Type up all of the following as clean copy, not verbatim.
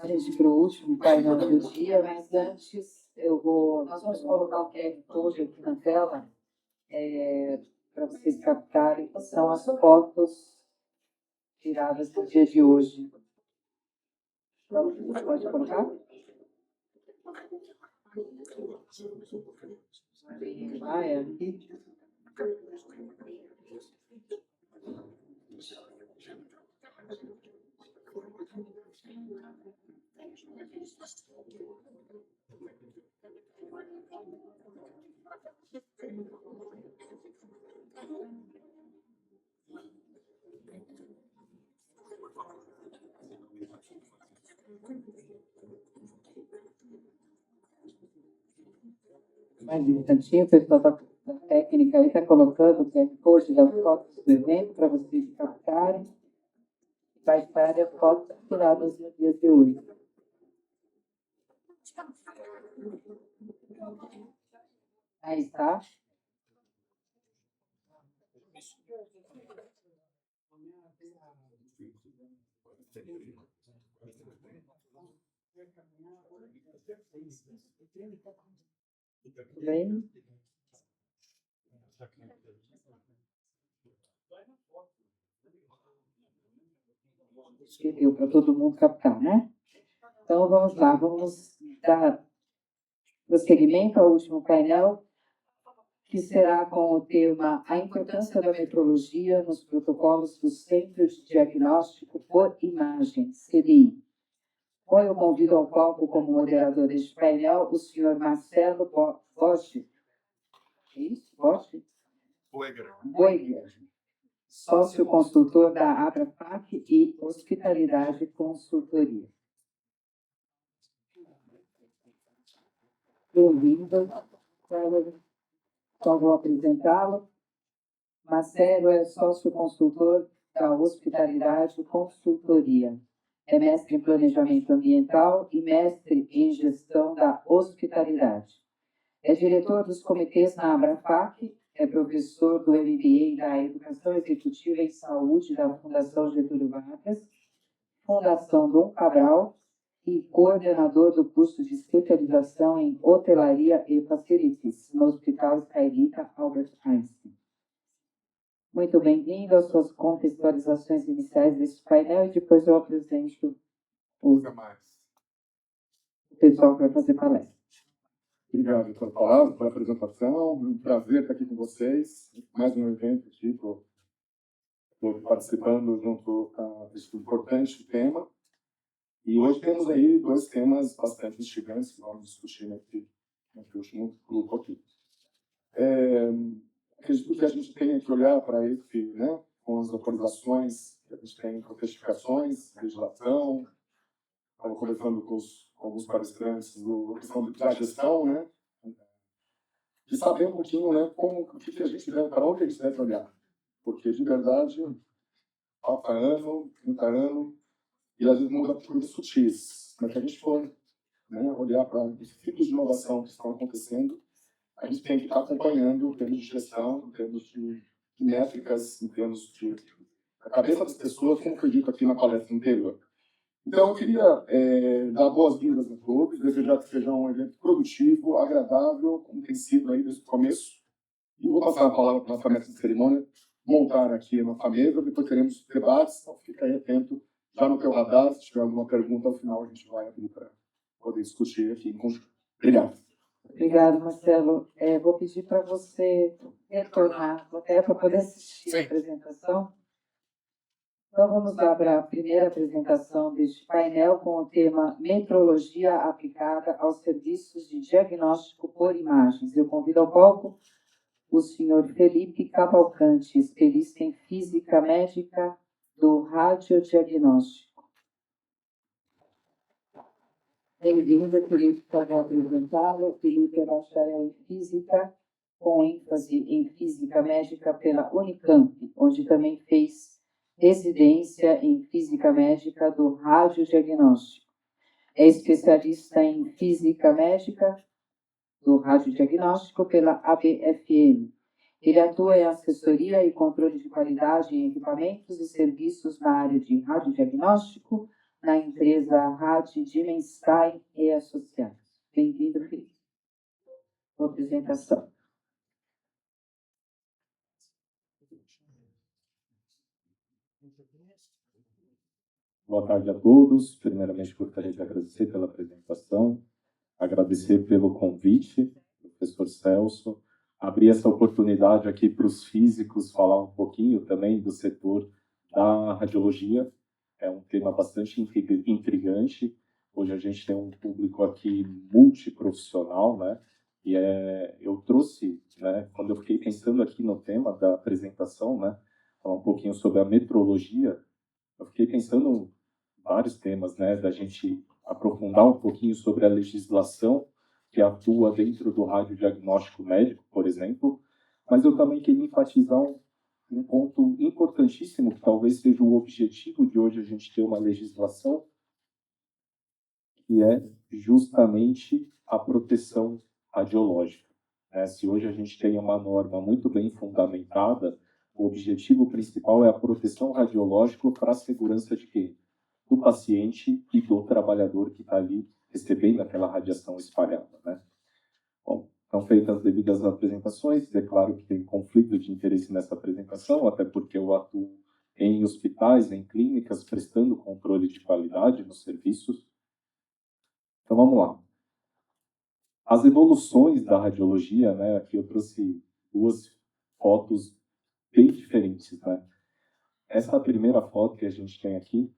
a gente para o último painel do dia, mas antes nós vamos colocar o QR Code aqui na tela para vocês captarem que são as fotos tiradas no dia de hoje. Então, pode colocar? É aqui. Mais um instantinho, o pessoal da técnica aí está colocando o QR Code das fotos do evento para vocês captarem. Vai estar as fotos tiradas no dia de hoje. Aí está. Bem. Deu para todo mundo captar, né? Então, vamos lá, vamos dar prosseguimento ao último painel, que será com o tema A Importância da Metrologia nos Protocolos dos Centros de Diagnóstico por Imagem, CDI. Eu convido ao palco como moderador deste painel o senhor Marcelo Bosch. Isso? Bosch? Boeger, sócio consultor da Abrafac e Hospitalidade Consultoria. Bem-vindo. Só vou apresentá-lo. Marcelo é sócio consultor da Hospitalidade Consultoria. É mestre em planejamento ambiental e mestre em gestão da hospitalidade. É diretor dos comitês na Abrafac, é professor do MBA da Educação Executiva em Saúde da Fundação Getúlio Vargas, Fundação Dom Cabral e coordenador do curso de especialização em hotelaria e facilities no Hospital Israelita Albert Einstein. Muito bem-vindo às suas contextualizações iniciais deste painel e depois eu apresento o pessoal que vai fazer palestra. Obrigado pela palavra, pela apresentação. É um prazer estar aqui com vocês. Mais um evento aqui, estou participando junto a esse importante tema. E hoje temos aí dois temas bastante instigantes que vamos discutir aqui, no último grupo aqui. Acredito que a gente tem que olhar para esse, né, com as autorizações que a gente tem, com certificações, legislação. Estava conversando com alguns palestrantes da gestão, né, de saber um pouquinho, né, o que a gente deve, para onde a gente deve olhar. Porque, de verdade, falta ano, 30 anos, e às vezes muda por sutis. Mas se a gente for, né, olhar para os tipos de inovação que estão acontecendo, a gente tem que estar acompanhando em termos de gestão, em termos de métricas, em termos de a cabeça das pessoas, como foi dito aqui na palestra anterior. Então, eu queria dar boas-vindas a todos, desejar que seja um evento produtivo, agradável, como tem sido aí desde o começo. E vou passar a palavra para a nossa mestre de cerimônia, montar aqui a nossa mesa, depois teremos debates, então fica aí atento, já no teu radar, se tiver alguma pergunta, ao final a gente vai abrir para poder discutir aqui em conjunto. Obrigado. Obrigado, Marcelo. Vou pedir para você retornar até para poder assistir a apresentação. Então, vamos lá para a primeira apresentação deste painel com o tema Metrologia aplicada aos serviços de diagnóstico por imagens. Eu convido ao palco o senhor Felipe Cavalcante, especialista em física médica do radiodiagnóstico. Bem-vindo, Felipe, para apresentá-lo. Felipe é bacharel em física, com ênfase em física médica pela Unicamp, onde também fez residência em física médica do radiodiagnóstico. É especialista em física médica do radiodiagnóstico pela ABFM. Ele atua em assessoria e controle de qualidade em equipamentos e serviços na área de radiodiagnóstico, na empresa Rádio Dimenstein e Associados. Bem-vindo, Felipe. Boa apresentação. Boa tarde a todos. Primeiramente, gostaria de agradecer pela apresentação, agradecer pelo convite, professor Celso, abrir essa oportunidade aqui para os físicos falar um pouquinho também do setor da radiologia. É um tema bastante intrigante. Hoje a gente tem um público aqui multiprofissional, né? E eu trouxe, né, quando eu fiquei pensando aqui no tema da apresentação, né, falar um pouquinho sobre a metrologia, eu fiquei pensando vários temas, né, da gente aprofundar um pouquinho sobre a legislação que atua dentro do radiodiagnóstico médico, por exemplo, mas eu também queria enfatizar um ponto importantíssimo, que talvez seja o objetivo de hoje a gente ter uma legislação, que é justamente a proteção radiológica. Se hoje a gente tem uma norma muito bem fundamentada, o objetivo principal é a proteção radiológica para a segurança de quem? Do paciente e do trabalhador que está ali recebendo aquela radiação espalhada, né? Bom, estão feitas as devidas apresentações. É claro que tem conflito de interesse nessa apresentação, até porque eu atuo em hospitais, em clínicas, prestando controle de qualidade nos serviços. Então, vamos lá. As evoluções da radiologia, né? Aqui eu trouxe duas fotos bem diferentes, né? Essa primeira foto que a gente tem aqui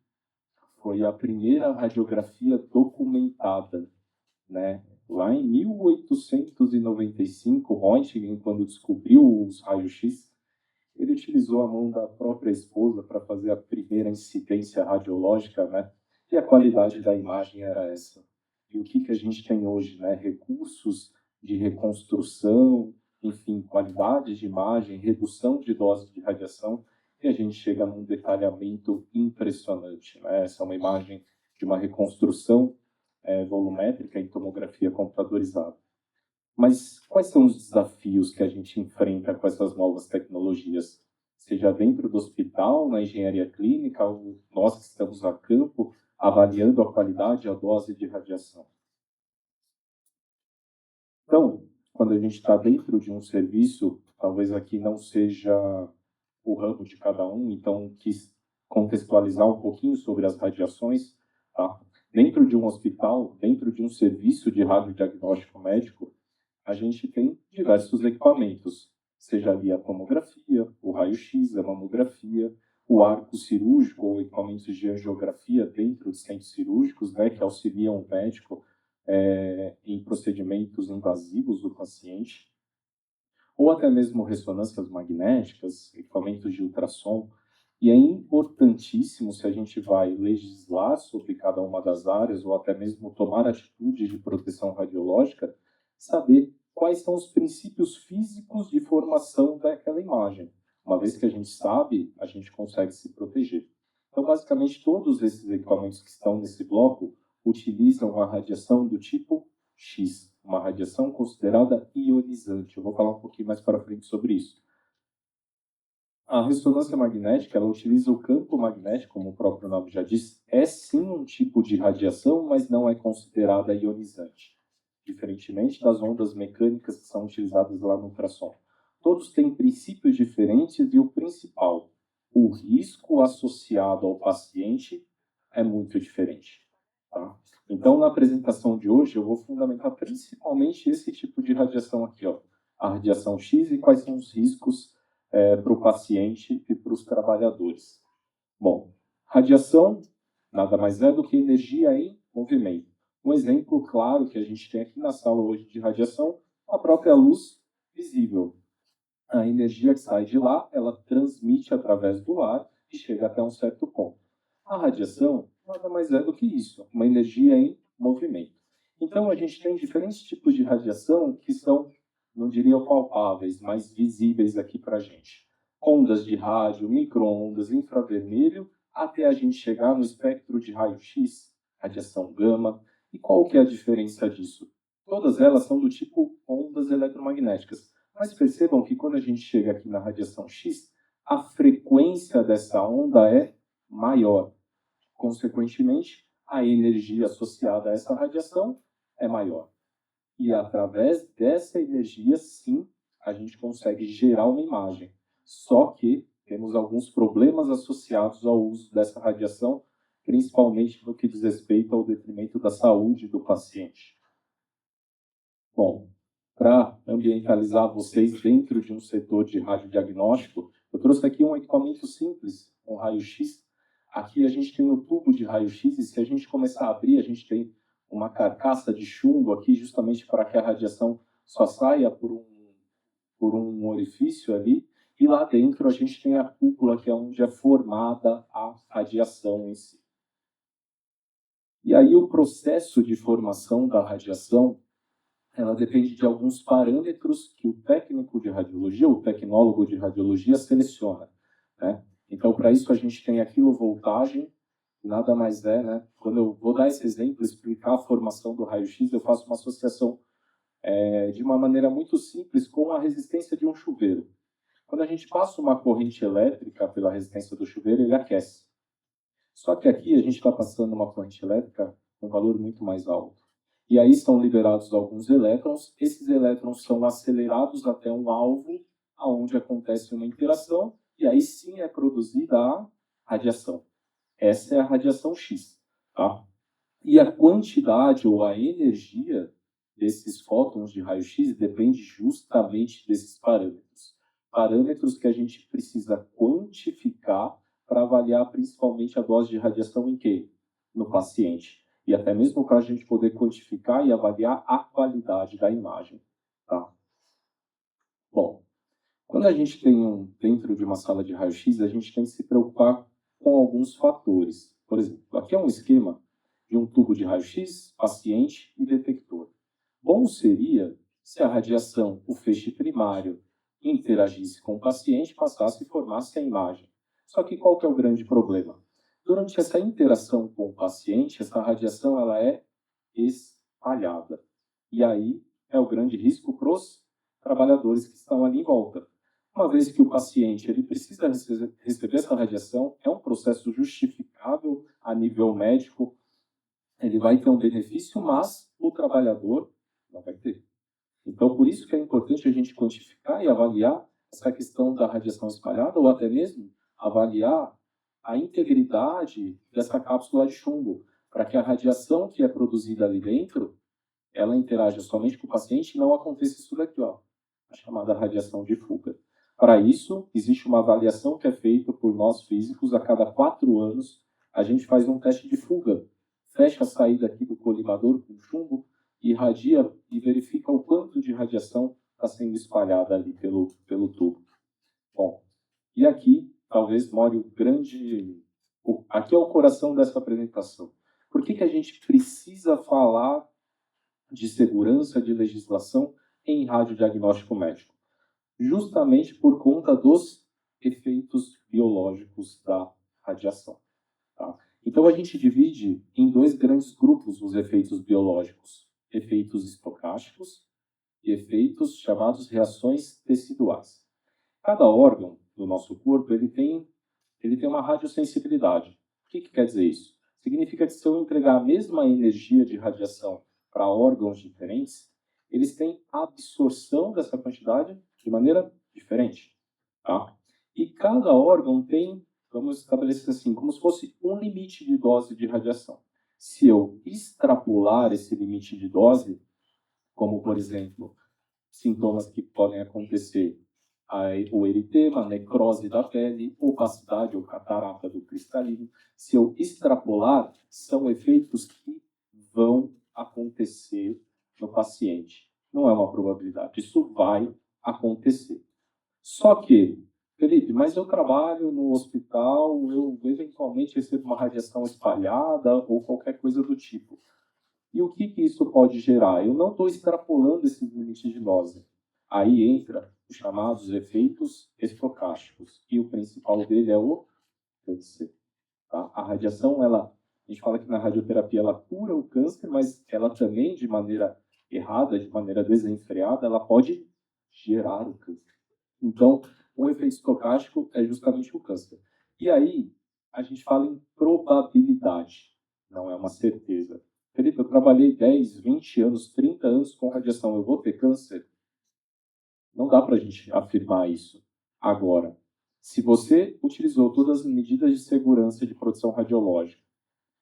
foi a primeira radiografia documentada, né? Lá em 1895, Röntgen, quando descobriu os raios-x, ele utilizou a mão da própria esposa para fazer a primeira incidência radiológica, né? E a qualidade da imagem era essa. E o que a gente tem hoje, né? Recursos de reconstrução, enfim, qualidade de imagem, redução de dose de radiação, e a gente chega num detalhamento impressionante, né? Essa é uma imagem de uma reconstrução volumétrica em tomografia computadorizada. Mas quais são os desafios que a gente enfrenta com essas novas tecnologias? Seja dentro do hospital, na engenharia clínica, ou nós que estamos a campo, avaliando a qualidade e a dose de radiação. Então, quando a gente está dentro de um serviço, talvez aqui não seja o ramo de cada um, então quis contextualizar um pouquinho sobre as radiações, tá? Dentro de um hospital, dentro de um serviço de radiodiagnóstico médico, a gente tem diversos equipamentos, seja ali a tomografia, o raio-x, a mamografia, o arco cirúrgico ou equipamentos de angiografia dentro dos centros cirúrgicos, né, que auxiliam o médico em procedimentos invasivos do paciente, ou até mesmo ressonâncias magnéticas, equipamentos de ultrassom. E é importantíssimo, se a gente vai legislar sobre cada uma das áreas, ou até mesmo tomar atitudes de proteção radiológica, saber quais são os princípios físicos de formação daquela imagem. Uma vez que a gente sabe, a gente consegue se proteger. Então, basicamente, todos esses equipamentos que estão nesse bloco utilizam a radiação do tipo X, uma radiação considerada ionizante. Eu vou falar um pouquinho mais para frente sobre isso. A ressonância magnética, ela utiliza o campo magnético, como o próprio nome já diz, é sim um tipo de radiação, mas não é considerada ionizante, diferentemente das ondas mecânicas que são utilizadas lá no ultrassom. Todos têm princípios diferentes e o principal, o risco associado ao paciente é muito diferente. Tá? Então, na apresentação de hoje, eu vou fundamentar principalmente esse tipo de radiação aqui, ó, a radiação X e quais são os riscos para o paciente e para os trabalhadores. Bom, radiação nada mais é do que energia em movimento. Um exemplo claro que a gente tem aqui na sala hoje de radiação, a própria luz visível. A energia que sai de lá, ela transmite através do ar e chega até um certo ponto. A radiação nada mais é do que isso, uma energia em movimento. Então, a gente tem diferentes tipos de radiação que são, não diria palpáveis, mas visíveis aqui para a gente. Ondas de rádio, micro-ondas, infravermelho, até a gente chegar no espectro de raio-x, radiação gama. E qual que é a diferença disso? Todas elas são do tipo ondas eletromagnéticas. Mas percebam que quando a gente chega aqui na radiação X, a frequência dessa onda é maior. consequentemente, a energia associada a essa radiação é maior. E através dessa energia, sim, a gente consegue gerar uma imagem. Só que temos alguns problemas associados ao uso dessa radiação, principalmente no que diz respeito ao detrimento da saúde do paciente. Bom, para ambientalizar vocês dentro de um setor de radiodiagnóstico, eu trouxe aqui um equipamento simples, um raio-x. Aqui a gente tem um tubo de raio-x e se a gente começar a abrir, a gente tem uma carcaça de chumbo aqui justamente para que a radiação só saia por um orifício ali. E lá dentro a gente tem a cúpula, que é onde é formada a radiação em si. E aí o processo de formação da radiação, ela depende de alguns parâmetros que o técnico de radiologia, o tecnólogo de radiologia seleciona, né? Então, para isso a gente tem a quilovoltagem, nada mais é, né? Quando eu vou dar esse exemplo, explicar a formação do raio-x, eu faço uma associação de uma maneira muito simples com a resistência de um chuveiro. Quando a gente passa uma corrente elétrica pela resistência do chuveiro, ele aquece. Só que aqui a gente está passando uma corrente elétrica com um valor muito mais alto. E aí são liberados alguns elétrons. Esses elétrons são acelerados até um alvo, onde acontece uma interação, e aí sim é produzida a radiação. Essa é a radiação X. Tá? E a quantidade ou a energia desses fótons de raio-x depende justamente desses parâmetros. Parâmetros que a gente precisa quantificar para avaliar principalmente a dose de radiação em quem? No paciente. E até mesmo para a gente poder quantificar e avaliar a qualidade da imagem. Tá? Bom, quando a gente tem dentro de uma sala de raio-x, a gente tem que se preocupar com alguns fatores. Por exemplo, aqui é um esquema de um tubo de raio-x, paciente e detector. Bom seria se a radiação, o feixe primário, interagisse com o paciente, passasse e formasse a imagem. Só que qual que é o grande problema? Durante essa interação com o paciente, essa radiação ela é espalhada. E aí é o grande risco para os trabalhadores que estão ali em volta. Uma vez que o paciente ele precisa receber essa radiação, é um processo justificável a nível médico, ele vai ter um benefício, mas o trabalhador não vai ter. Então, por isso que é importante a gente quantificar e avaliar essa questão da radiação espalhada, ou até mesmo avaliar a integridade dessa cápsula de chumbo, para que a radiação que é produzida ali dentro, ela interaja somente com o paciente e não aconteça isso daqui, ó, a chamada radiação de fuga. Para isso, existe uma avaliação que é feita por nós físicos, a cada 4 anos, a gente faz um teste de fuga, fecha a saída aqui do colimador com chumbo, irradia e verifica o quanto de radiação está sendo espalhada ali pelo tubo. Bom, e aqui talvez more o grande... Aqui é o coração dessa apresentação. Por que a gente precisa falar de segurança de legislação em radiodiagnóstico médico? Justamente por conta dos efeitos biológicos da radiação. Tá? Então, a gente divide em 2 grandes grupos os efeitos biológicos. Efeitos estocásticos e efeitos chamados reações teciduais. Cada órgão do nosso corpo ele tem uma radiosensibilidade. O que quer dizer isso? Significa que se eu entregar a mesma energia de radiação para órgãos diferentes, eles têm absorção dessa quantidade de maneira diferente. Tá? E cada órgão tem, vamos estabelecer assim, como se fosse um limite de dose de radiação. Se eu extrapolar esse limite de dose, como, por exemplo, sintomas que podem acontecer, o eritema, a necrose da pele, opacidade ou catarata do cristalino, se eu extrapolar, são efeitos que vão acontecer no paciente. Não é uma probabilidade, isso vai acontecer. Só que, Felipe, mas eu trabalho no hospital, eu eventualmente recebo uma radiação espalhada ou qualquer coisa do tipo. E o que isso pode gerar? Eu não estou extrapolando esse limite de dose. Aí entra os chamados efeitos estocásticos. E o principal dele é o câncer. Tá? A radiação, a gente fala que na radioterapia ela cura o câncer, mas ela também, de maneira errada, de maneira desenfreada, ela pode gerar o câncer. Então, o efeito estocástico é justamente o câncer. E aí, a gente fala em probabilidade, não é uma certeza. Felipe, eu trabalhei 10, 20 anos, 30 anos com radiação, eu vou ter câncer? Não dá para a gente afirmar isso agora. Se você utilizou todas as medidas de segurança de proteção radiológica,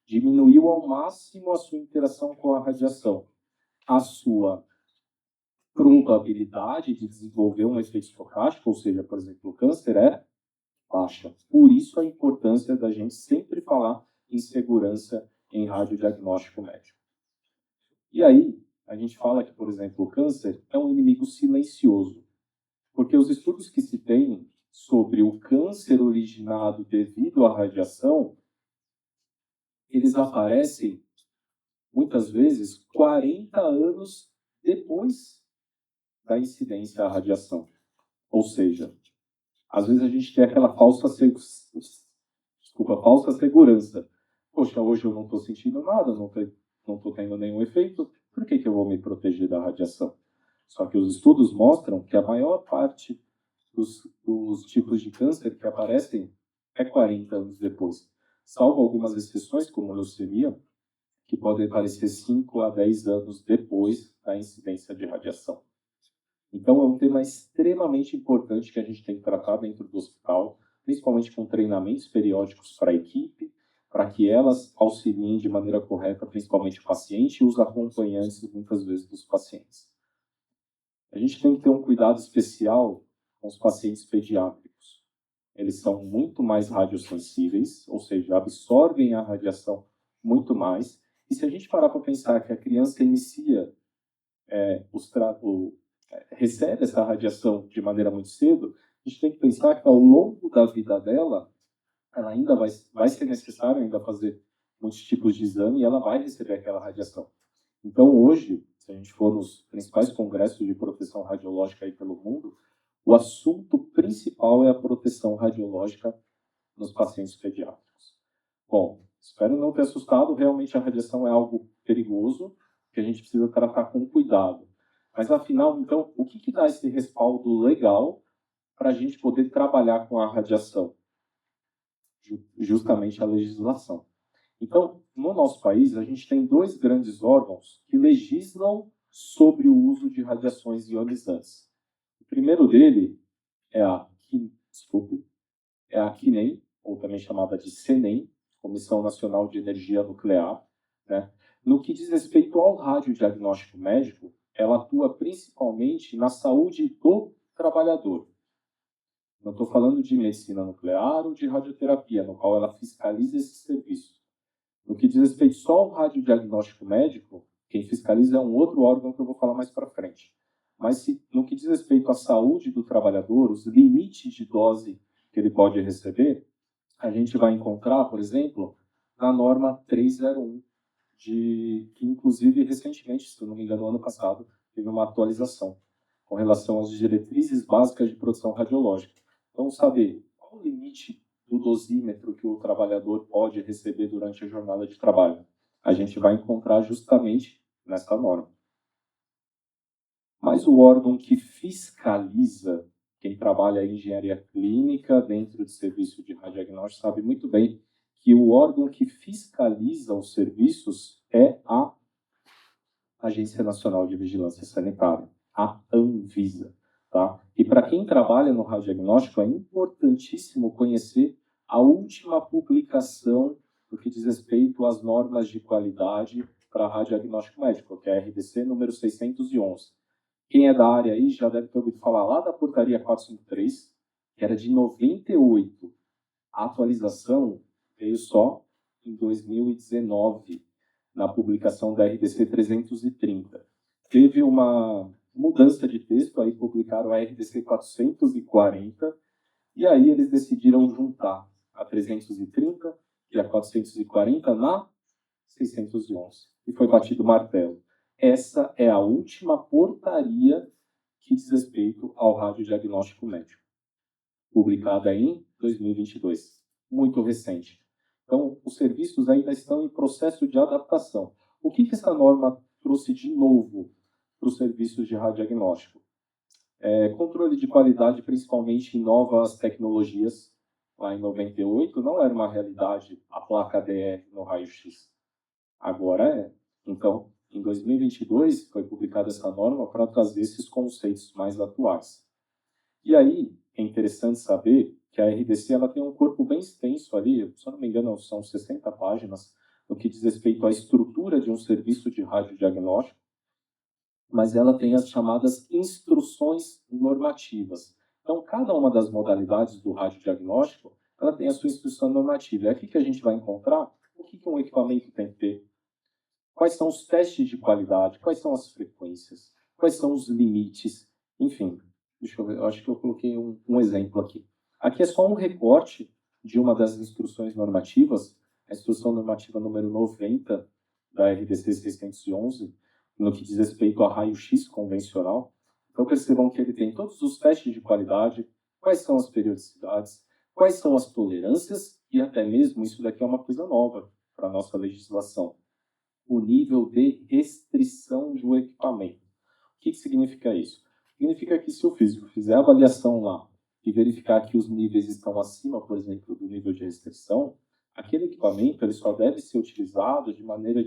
diminuiu ao máximo a sua interação com a radiação, a sua probabilidade de desenvolver um efeito estocástico, ou seja, por exemplo, o câncer, é baixa. Por isso a importância da gente sempre falar em segurança em radiodiagnóstico médico. E aí, a gente fala que, por exemplo, o câncer é um inimigo silencioso, porque os estudos que se tem sobre o câncer originado devido à radiação, eles aparecem, muitas vezes, 40 anos depois da incidência à radiação. Ou seja, às vezes a gente tem aquela falsa segurança. Poxa, hoje eu não estou sentindo nada, não estou tendo nenhum efeito, por que eu vou me proteger da radiação? Só que os estudos mostram que a maior parte dos tipos de câncer que aparecem é 40 anos depois. Salvo algumas exceções, como leucemia, que podem aparecer 5 a 10 anos depois da incidência de radiação. Então, é um tema extremamente importante que a gente tem que tratar dentro do hospital, principalmente com treinamentos periódicos para a equipe, para que elas auxiliem de maneira correta, principalmente o paciente e os acompanhantes, muitas vezes, dos pacientes. A gente tem que ter um cuidado especial com os pacientes pediátricos. Eles são muito mais radiosensíveis, ou seja, absorvem a radiação muito mais. E se a gente parar para pensar que a criança recebe essa radiação de maneira muito cedo, a gente tem que pensar que ao longo da vida dela, ela ainda vai ser necessário ainda fazer muitos tipos de exame e ela vai receber aquela radiação. Então, hoje, se a gente for nos principais congressos de proteção radiológica aí pelo mundo, o assunto principal é a proteção radiológica nos pacientes pediátricos. Bom, espero não ter assustado, realmente a radiação é algo perigoso, que a gente precisa tratar com cuidado. Mas, afinal, então, o que dá esse respaldo legal para a gente poder trabalhar com a radiação? Justamente a legislação. Então, no nosso país, a gente tem 2 grandes órgãos que legislam sobre o uso de radiações ionizantes. O primeiro dele é a CNEM, ou também chamada de CENEM, Comissão Nacional de Energia Nuclear, né? No que diz respeito ao radiodiagnóstico médico, ela atua principalmente na saúde do trabalhador. Não estou falando de medicina nuclear ou de radioterapia, no qual ela fiscaliza esse serviço. No que diz respeito só ao radiodiagnóstico médico, quem fiscaliza é um outro órgão que eu vou falar mais para frente. Mas no que diz respeito à saúde do trabalhador, os limites de dose que ele pode receber, a gente vai encontrar, por exemplo, na norma 301, que inclusive recentemente, se eu não me engano, no ano passado, teve uma atualização com relação às diretrizes básicas de produção radiológica. Vamos saber qual o limite do dosímetro que o trabalhador pode receber durante a jornada de trabalho. A gente vai encontrar justamente nessa norma. Mas o órgão que fiscaliza quem trabalha em engenharia clínica dentro de serviço de radiodiagnóstico sabe muito bem que o órgão que fiscaliza os serviços é a Agência Nacional de Vigilância Sanitária, a Anvisa. Tá? E para quem trabalha no radiodiagnóstico, é importantíssimo conhecer a última publicação no que diz respeito às normas de qualidade para radiodiagnóstico médico, que é a RDC número 611. Quem é da área aí já deve ter ouvido falar lá da portaria 453, que era de 98. A atualização veio só em 2019, na publicação da RDC 330. Teve uma mudança de texto, aí publicaram a RDC 440, e aí eles decidiram juntar a 330 e a 440 na 611. E foi batido o martelo. Essa é a última portaria que diz respeito ao radiodiagnóstico médico, publicada em 2022. Muito recente. Então, os serviços ainda estão em processo de adaptação. O que essa norma trouxe de novo para os serviços de radiodiagnóstico? Controle de qualidade, principalmente em novas tecnologias, lá em 98, não era uma realidade a placa DR no raio-x. Agora é. Então, em 2022, foi publicada essa norma para trazer esses conceitos mais atuais. E aí, é interessante saber que a RDC ela tem um corpo bem extenso ali, se eu não me engano, são 60 páginas, no que diz respeito à estrutura de um serviço de radiodiagnóstico, mas ela tem as chamadas instruções normativas. Então, cada uma das modalidades do radiodiagnóstico, ela tem a sua instrução normativa. É aqui que a gente vai encontrar o que um equipamento tem que ter, quais são os testes de qualidade, quais são as frequências, quais são os limites, enfim. Deixa eu ver, eu acho que eu coloquei um exemplo aqui. Aqui é só um recorte de uma das instruções normativas, a instrução normativa número 90 da RDC 611, no que diz respeito a raio-x convencional. Então percebam que ele tem todos os testes de qualidade, quais são as periodicidades, quais são as tolerâncias e até mesmo, isso daqui é uma coisa nova para a nossa legislação, o nível de restrição do equipamento. O que significa isso? Significa que se o físico fizer a avaliação lá e verificar que os níveis estão acima, por exemplo, do nível de restrição, aquele equipamento ele só deve ser utilizado de maneira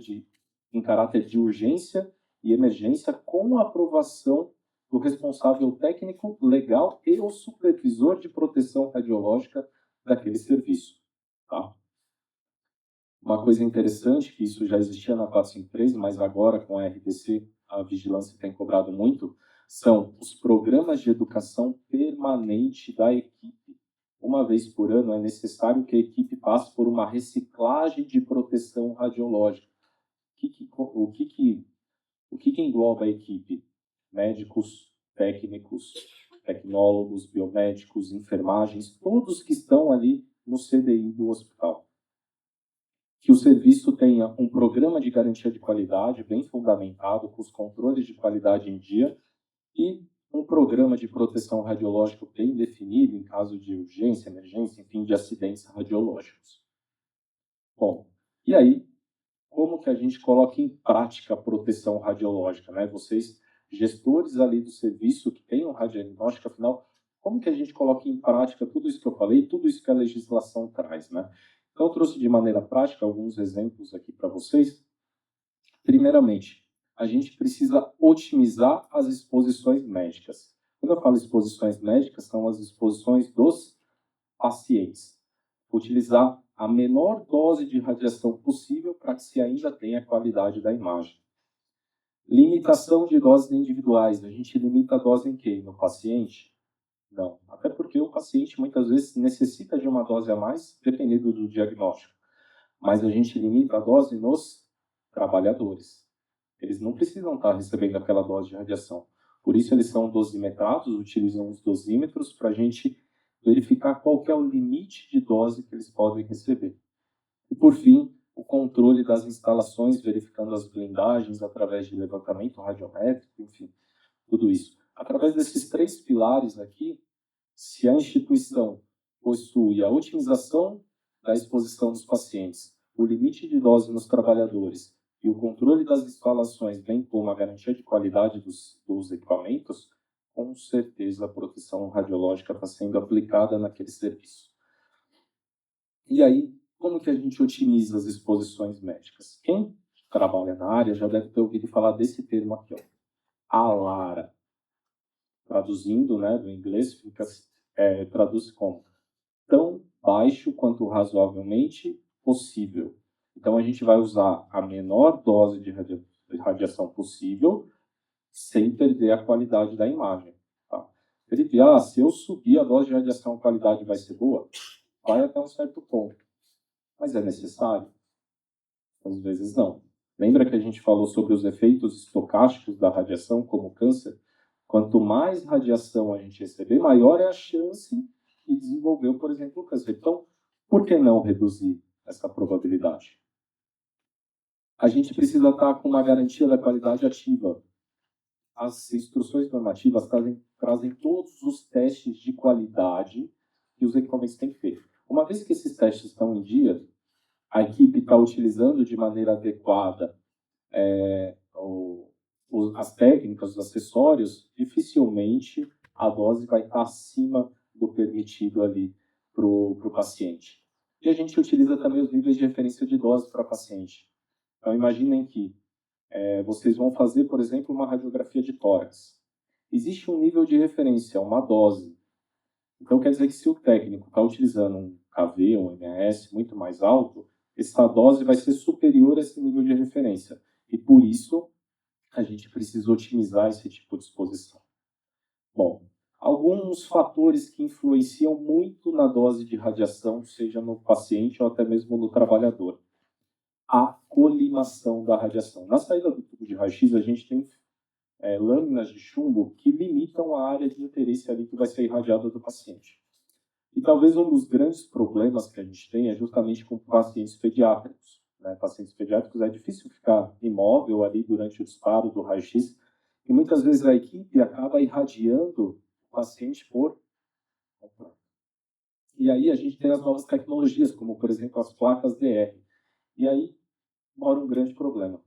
em caráter de urgência e emergência com a aprovação do responsável técnico, legal e o supervisor de proteção radiológica daquele serviço. Tá? Uma coisa interessante, que isso já existia na 453, mas agora com a RDC a vigilância tem cobrado muito, são os programas de educação permanente da equipe. Uma vez por ano é necessário que a equipe passe por uma reciclagem de proteção radiológica. O que engloba a equipe? Médicos, técnicos, tecnólogos, biomédicos, enfermagens, todos que estão ali no CDI do hospital. Que o serviço tenha um programa de garantia de qualidade bem fundamentado, com os controles de qualidade em dia, e um programa de proteção radiológica bem definido em caso de urgência, emergência, enfim, de acidentes radiológicos. Bom, e aí, como que a gente coloca em prática a proteção radiológica, né? Vocês, gestores ali do serviço que tenham radiodiagnóstico, afinal, como que a gente coloca em prática tudo isso que eu falei, tudo isso que a legislação traz, né? Então, eu trouxe de maneira prática alguns exemplos aqui para vocês. Primeiramente, a gente precisa otimizar as exposições médicas. Quando eu falo exposições médicas, são as exposições dos pacientes. Utilizar a menor dose de radiação possível para que se ainda tenha a qualidade da imagem. Limitação de doses individuais. A gente limita a dose em quê? No paciente? Não. Até porque o paciente muitas vezes necessita de uma dose a mais, dependendo do diagnóstico. Mas a gente limita a dose nos trabalhadores. Eles não precisam estar recebendo aquela dose de radiação. Por isso eles são dosimetrados, utilizam os dosímetros para a gente verificar qual que é o limite de dose que eles podem receber. E, por fim, o controle das instalações, verificando as blindagens através de levantamento radiométrico, enfim, tudo isso. Através desses três pilares aqui, se a instituição possui a otimização da exposição dos pacientes, o limite de dose nos trabalhadores e o controle das instalações, bem como a garantia de qualidade dos equipamentos, com certeza a proteção radiológica está sendo aplicada naquele serviço. E aí, como que a gente otimiza as exposições médicas? Quem trabalha na área já deve ter ouvido falar desse termo aqui, ó, ALARA. Traduzindo, né, do inglês, traduz como tão baixo quanto razoavelmente possível. Então, a gente vai usar a menor dose de radiação possível sem perder a qualidade da imagem. Tá? Felipe, se eu subir a dose de radiação, a qualidade vai ser boa? Vai até um certo ponto. Mas é necessário? Às vezes não. Lembra que a gente falou sobre os efeitos estocásticos da radiação, como câncer? Quanto mais radiação a gente receber, maior é a chance de desenvolver, por exemplo, o câncer. Então, por que não reduzir essa probabilidade? A gente precisa estar com uma garantia da qualidade ativa. As instruções normativas trazem todos os testes de qualidade que os equipamentos têm que ter. Uma vez que esses testes estão em dia, a equipe está utilizando de maneira adequada as técnicas, os acessórios, dificilmente a dose vai estar acima do permitido ali para o paciente. E a gente utiliza também os níveis de referência de dose para paciente. Então, imaginem que vocês vão fazer, por exemplo, uma radiografia de tórax. Existe um nível de referência, uma dose. Então, quer dizer que se o técnico está utilizando um KV, um MAS muito mais alto, essa dose vai ser superior a esse nível de referência. E, por isso, a gente precisa otimizar esse tipo de exposição. Bom, alguns fatores que influenciam muito na dose de radiação, seja no paciente ou até mesmo no trabalhador. A colimação da radiação. Na saída do tubo de raio-x, a gente tem lâminas de chumbo que limitam a área de interesse ali que vai ser irradiada do paciente. E talvez um dos grandes problemas que a gente tem é justamente com pacientes pediátricos. Né? Pacientes pediátricos é difícil ficar imóvel ali durante o disparo do raio-x, e muitas vezes a equipe acaba irradiando o paciente por... E aí a gente tem as novas tecnologias, como por exemplo as placas DR. E aí mora um grande problema.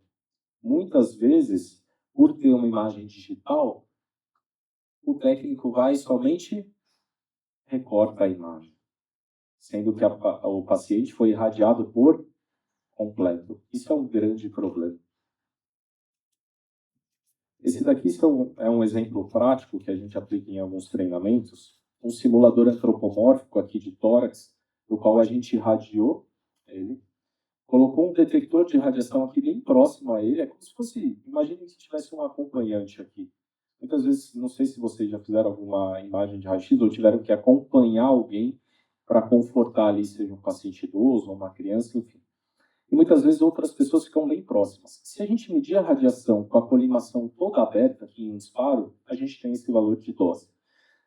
Muitas vezes, por ter uma imagem digital, o técnico vai e somente recorta a imagem, sendo que o paciente foi irradiado por completo. Isso é um grande problema. Esse daqui é um exemplo prático que a gente aplica em alguns treinamentos, um simulador antropomórfico aqui de tórax, no qual a gente irradiou ele, colocou um detector de radiação aqui bem próximo a ele, é como se fosse, imagine que tivesse um acompanhante aqui. Muitas vezes, não sei se vocês já fizeram alguma imagem de raio-x ou tiveram que acompanhar alguém para confortar ali, seja um paciente idoso ou uma criança, enfim. E muitas vezes outras pessoas ficam bem próximas. Se a gente medir a radiação com a colimação toda aberta aqui em disparo, a gente tem esse valor de dose.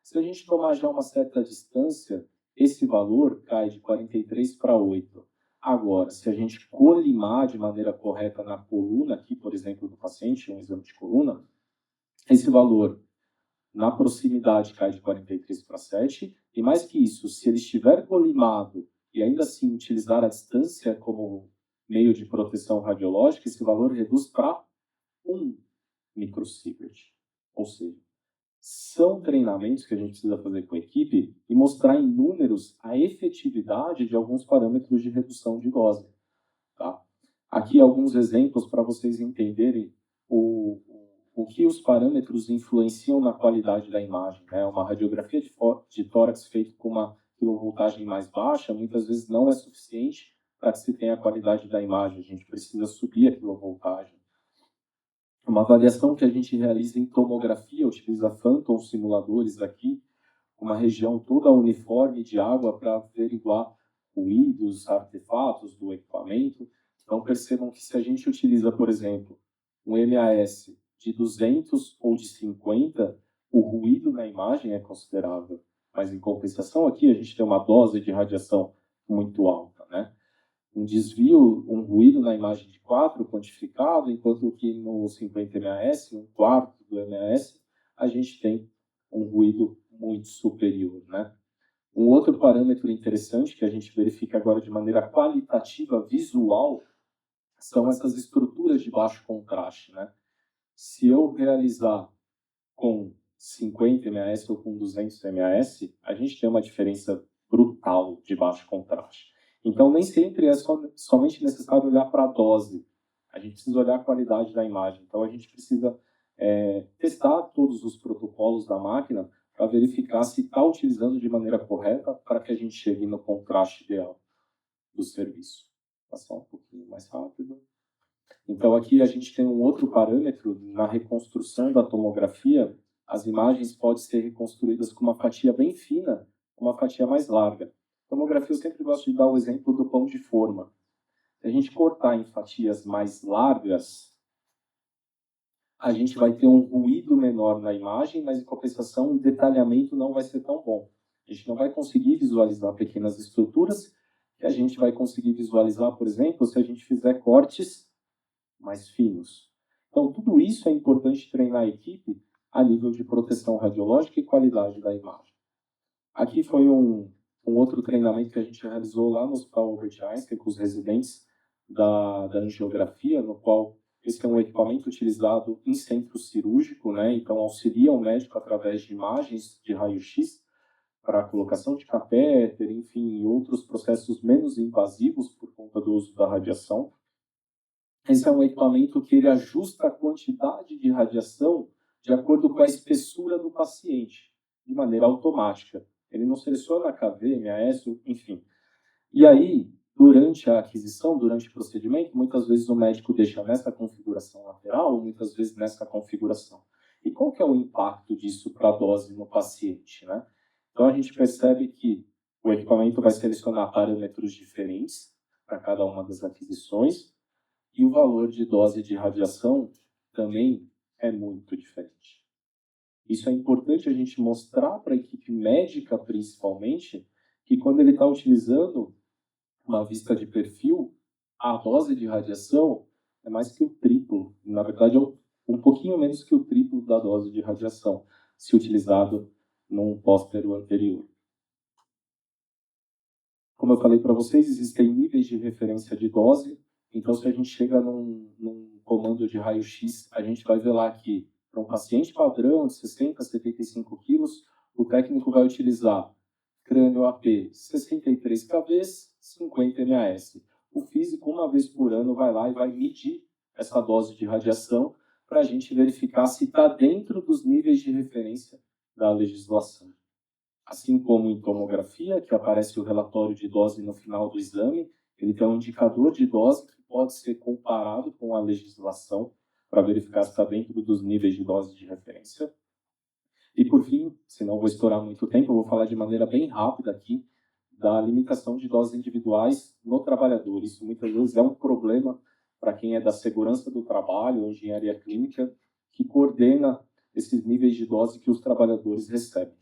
Se a gente tomar já uma certa distância, esse valor cai de 43 para 8. Agora, se a gente colimar de maneira correta na coluna aqui, por exemplo, do paciente, um exame de coluna, esse valor na proximidade cai de 43 para 7. E mais que isso, se ele estiver colimado e ainda assim utilizar a distância como meio de proteção radiológica, esse valor reduz para 1 microsievert. Ou seja, são treinamentos que a gente precisa fazer com a equipe e mostrar em números a efetividade de alguns parâmetros de redução de dose. Tá? Aqui alguns exemplos para vocês entenderem o que os parâmetros influenciam na qualidade da imagem. Né? Uma radiografia de tórax feita com uma quilovoltagem mais baixa, muitas vezes não é suficiente para que se tenha a qualidade da imagem. A gente precisa subir a quilovoltagem. Uma avaliação que a gente realiza em tomografia, utiliza Phantom simuladores aqui, uma região toda uniforme de água para averiguar ruídos, artefatos do equipamento. Então percebam que se a gente utiliza, por exemplo, um MAS de 200 ou de 50, o ruído na imagem é considerável. Mas em compensação aqui a gente tem uma dose de radiação muito alta, né? Um desvio, um ruído na imagem de 4 quantificado, enquanto que no 50 MAS, um quarto do MAS, a gente tem um ruído muito superior, né? Um outro parâmetro interessante que a gente verifica agora de maneira qualitativa, visual, são essas estruturas de baixo contraste, né? Se eu realizar com 50 MAS ou com 200 MAS, a gente tem uma diferença brutal de baixo contraste. Então, nem sempre é somente necessário olhar para a dose. A gente precisa olhar a qualidade da imagem. Então, a gente precisa testar todos os protocolos da máquina para verificar se está utilizando de maneira correta para que a gente chegue no contraste ideal do serviço. Vou passar um pouquinho mais rápido. Então, aqui a gente tem um outro parâmetro. Na reconstrução da tomografia, as imagens podem ser reconstruídas com uma fatia bem fina, uma fatia mais larga. Tomografia, eu sempre gosto de dar o exemplo do pão de forma. Se a gente cortar em fatias mais largas, a gente vai ter um ruído menor na imagem, mas em compensação o detalhamento não vai ser tão bom. A gente não vai conseguir visualizar pequenas estruturas, que a gente vai conseguir visualizar, por exemplo, se a gente fizer cortes mais finos. Então, tudo isso é importante treinar a equipe a nível de proteção radiológica e qualidade da imagem. Aqui foi um outro treinamento que a gente realizou lá no Hospital Albert Einstein com os residentes da angiografia, no qual esse é um equipamento utilizado em centro cirúrgico, né? Então auxilia o médico através de imagens de raio-x para a colocação de catéter, enfim, e outros processos menos invasivos por conta do uso da radiação. Esse é um equipamento que ele ajusta a quantidade de radiação de acordo com a espessura do paciente, de maneira automática. Ele não seleciona a KV, MAS, enfim. E aí, durante a aquisição, durante o procedimento, muitas vezes o médico deixa nessa configuração lateral, muitas vezes nessa configuração. E qual que é o impacto disso para a dose no paciente, né? Então, a gente percebe que o equipamento vai selecionar parâmetros diferentes para cada uma das aquisições e o valor de dose de radiação também é muito diferente. Isso é importante a gente mostrar para a equipe médica, principalmente, que quando ele está utilizando uma vista de perfil, a dose de radiação é mais que o triplo. Na verdade, é um pouquinho menos que o triplo da dose de radiação, se utilizado num póstero anterior. Como eu falei para vocês, existem níveis de referência de dose. Então, se a gente chega num comando de raio-x, a gente vai ver lá que, para um paciente padrão de 60 a 75 quilos, o técnico vai utilizar crânio AP 63 kVs, 50 MAS. O físico, uma vez por ano, vai lá e vai medir essa dose de radiação para a gente verificar se está dentro dos níveis de referência da legislação. Assim como em tomografia, que aparece o relatório de dose no final do exame, ele tem um indicador de dose que pode ser comparado com a legislação para verificar se está dentro dos níveis de dose de referência. E, por fim, senão vou estourar muito tempo, eu vou falar de maneira bem rápida aqui da limitação de doses individuais no trabalhador. Isso, muitas vezes, é um problema para quem é da segurança do trabalho ou engenharia clínica, que coordena esses níveis de dose que os trabalhadores recebem.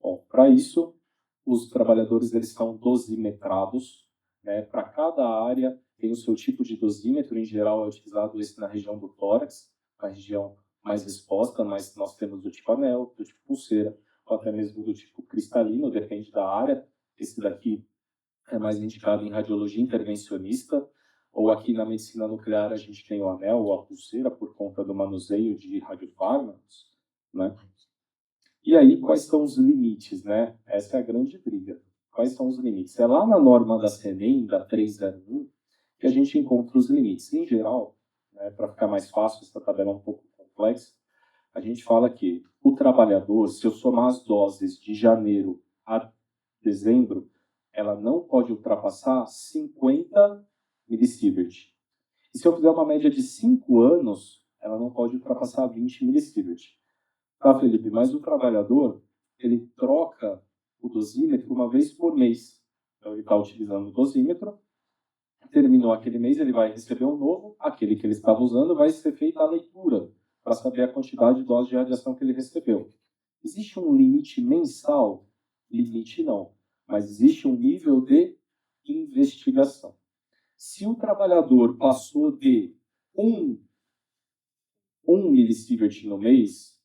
Bom, para isso, os trabalhadores eles são dosimetrados, né? Para cada área tem o seu tipo de dosímetro, em geral é utilizado esse na região do tórax, a região mais exposta, mas nós temos do tipo anel, do tipo pulseira, ou até mesmo do tipo cristalino, depende da área. Esse daqui é mais indicado em radiologia intervencionista, ou aqui na medicina nuclear a gente tem o anel ou a pulseira por conta do manuseio de radiofármacos, né? E aí, quais são os limites, né? Essa é a grande briga. Quais são os limites? É lá na norma da CNEM, da 301, que a gente encontra os limites. Em geral, né, para ficar mais fácil, essa tabela é um pouco complexa, a gente fala que o trabalhador, se eu somar as doses de janeiro a dezembro, ela não pode ultrapassar 50 milisievert. E se eu fizer uma média de 5 anos, ela não pode ultrapassar 20 milisievert. Tá, Felipe, mas o trabalhador, ele troca o dosímetro uma vez por mês. Então, ele está utilizando o dosímetro, terminou aquele mês, ele vai receber um novo, aquele que ele estava usando vai ser feita a leitura, para saber a quantidade de dose de radiação que ele recebeu. Existe um limite mensal? Limite não, mas existe um nível de investigação. Se o trabalhador passou de 1 milisievert no mês,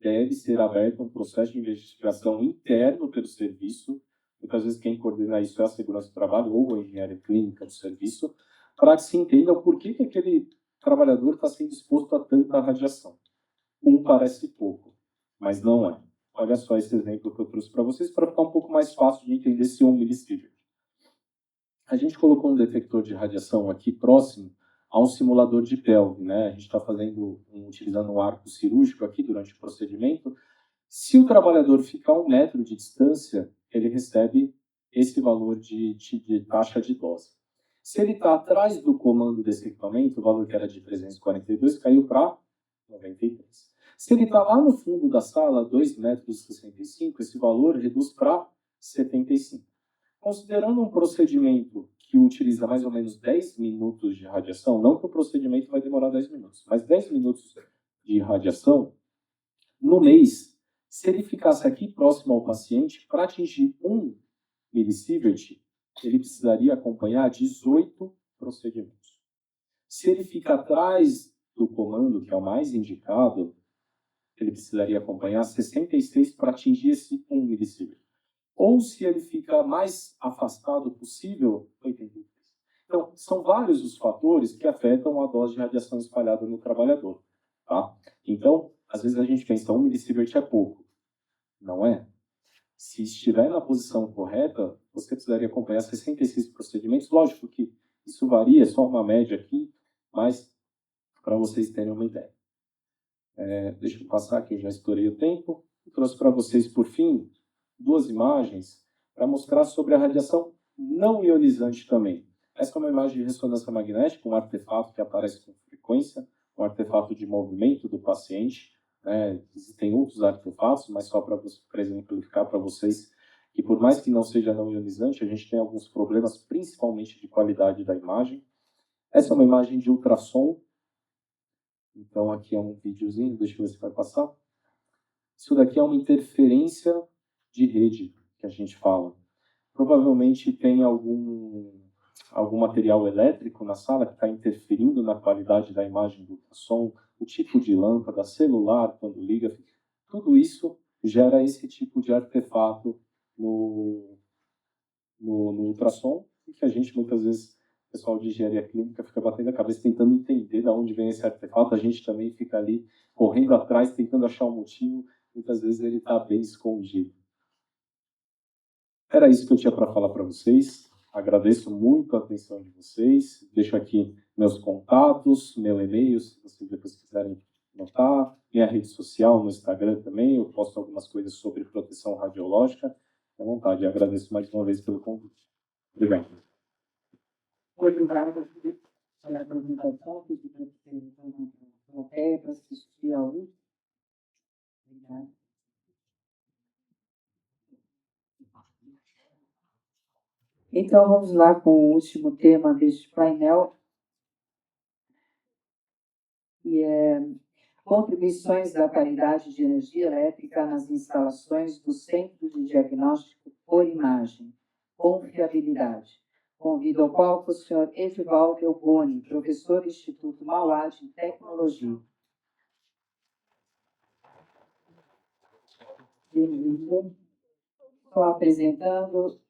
deve ser aberto um processo de investigação interno pelo serviço, muitas vezes quem coordena isso é a segurança do trabalho ou a engenharia clínica do serviço, para que se entenda o porquê que aquele trabalhador está sendo exposto a tanta radiação. Parece pouco, mas não é. Olha só esse exemplo que eu trouxe para vocês, para ficar um pouco mais fácil de entender esse 1 milisievert. A gente colocou um detector de radiação aqui próximo a um simulador de pelve, né? A gente está utilizando um arco cirúrgico aqui durante o procedimento. Se o trabalhador ficar a 1 metro de distância, ele recebe esse valor de taxa de dose. Se ele está atrás do comando desse equipamento, o valor que era de 342 caiu para 93. Se ele está lá no fundo da sala, 2,65 metros, esse valor reduz para 75. Considerando um procedimento que utiliza mais ou menos 10 minutos de radiação, não que o procedimento vai demorar 10 minutos, mas 10 minutos de radiação, no mês, se ele ficasse aqui próximo ao paciente, para atingir 1 milisievert, ele precisaria acompanhar 18 procedimentos. Se ele fica atrás do comando, que é o mais indicado, ele precisaria acompanhar 66 para atingir esse 1 milisievert. Ou se ele fica mais afastado possível, 83. Então, são vários os fatores que afetam a dose de radiação espalhada no trabalhador. Tá? Então, às vezes a gente pensa, 1 milisievert é pouco. Não é. Se estiver na posição correta, você precisaria acompanhar 66 procedimentos. Lógico que isso varia, é só uma média aqui, mas para vocês terem uma ideia. Deixa eu passar, que eu já estourei o tempo. Eu trouxe para vocês, por fim, 2 imagens para mostrar sobre a radiação não ionizante também. Essa é uma imagem de ressonância magnética, um artefato que aparece com frequência, um artefato de movimento do paciente. Existem outros artefatos, mas só para exemplificar para vocês que, por mais que não seja não ionizante, a gente tem alguns problemas, principalmente de qualidade da imagem. Essa é uma imagem de ultrassom. Então, aqui é um videozinho, deixa eu ver se vai passar. Isso daqui é uma interferência de rede, que a gente fala. Provavelmente tem algum material elétrico na sala que está interferindo na qualidade da imagem do ultrassom, o tipo de lâmpada, celular, quando liga. Tudo isso gera esse tipo de artefato no ultrassom, e que a gente, muitas vezes, o pessoal de engenharia clínica fica batendo a cabeça tentando entender de onde vem esse artefato. A gente também fica ali correndo atrás, tentando achar um motivo. Muitas vezes ele está bem escondido. Era isso que eu tinha para falar para vocês. Agradeço muito a atenção de vocês. Deixo aqui meus contatos, meu e-mail, se vocês depois quiserem notar. Minha rede social no Instagram também. Eu posto algumas coisas sobre proteção radiológica. À vontade. Agradeço mais uma vez pelo convite. Obrigado. Obrigado pela apresentação, pedi para você para assistir ao vídeo. Obrigada. Então, vamos lá com o último tema deste painel, que é contribuições da qualidade de energia elétrica nas instalações do Centro de Diagnóstico por Imagem, confiabilidade. Convido ao palco o senhor Edivaldo Elboni, professor do Instituto Mauá de Tecnologia. Estou apresentando.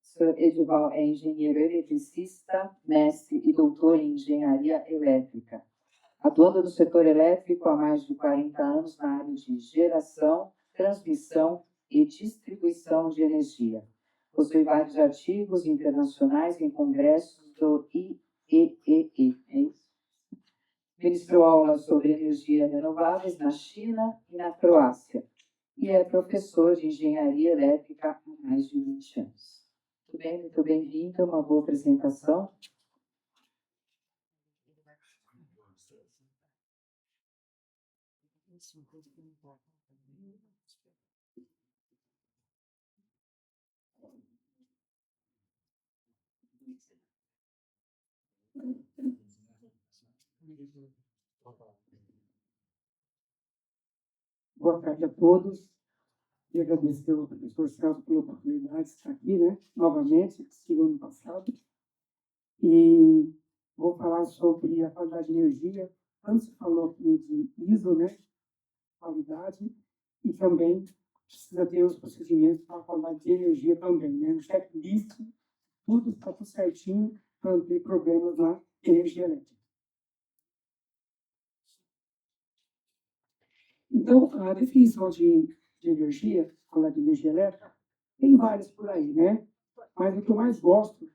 O senhor Edivaldo é engenheiro eletricista, mestre e doutor em engenharia elétrica. Atuando no setor elétrico há mais de 40 anos na área de geração, transmissão e distribuição de energia. Possui vários artigos internacionais em congressos do IEEE. É isso? Ministrou aulas sobre energias renováveis na China e na Croácia. E é professor de engenharia elétrica há mais de 20 anos. Muito bem, muito bem-vindo. Uma boa apresentação. Boa tarde a todos. E agradecer ao professor Celso pela oportunidade de estar aqui, novamente, segundo ano passado. E vou falar sobre a qualidade de energia. Tanto se falou aqui de ISO, qualidade, e também precisa ter os procedimentos para a qualidade de energia também, No checklist, tudo está tudo certinho para não ter problemas na energia elétrica. Então, a definição de energia, qualidade de energia elétrica, tem várias por aí, Mas o que eu mais gosto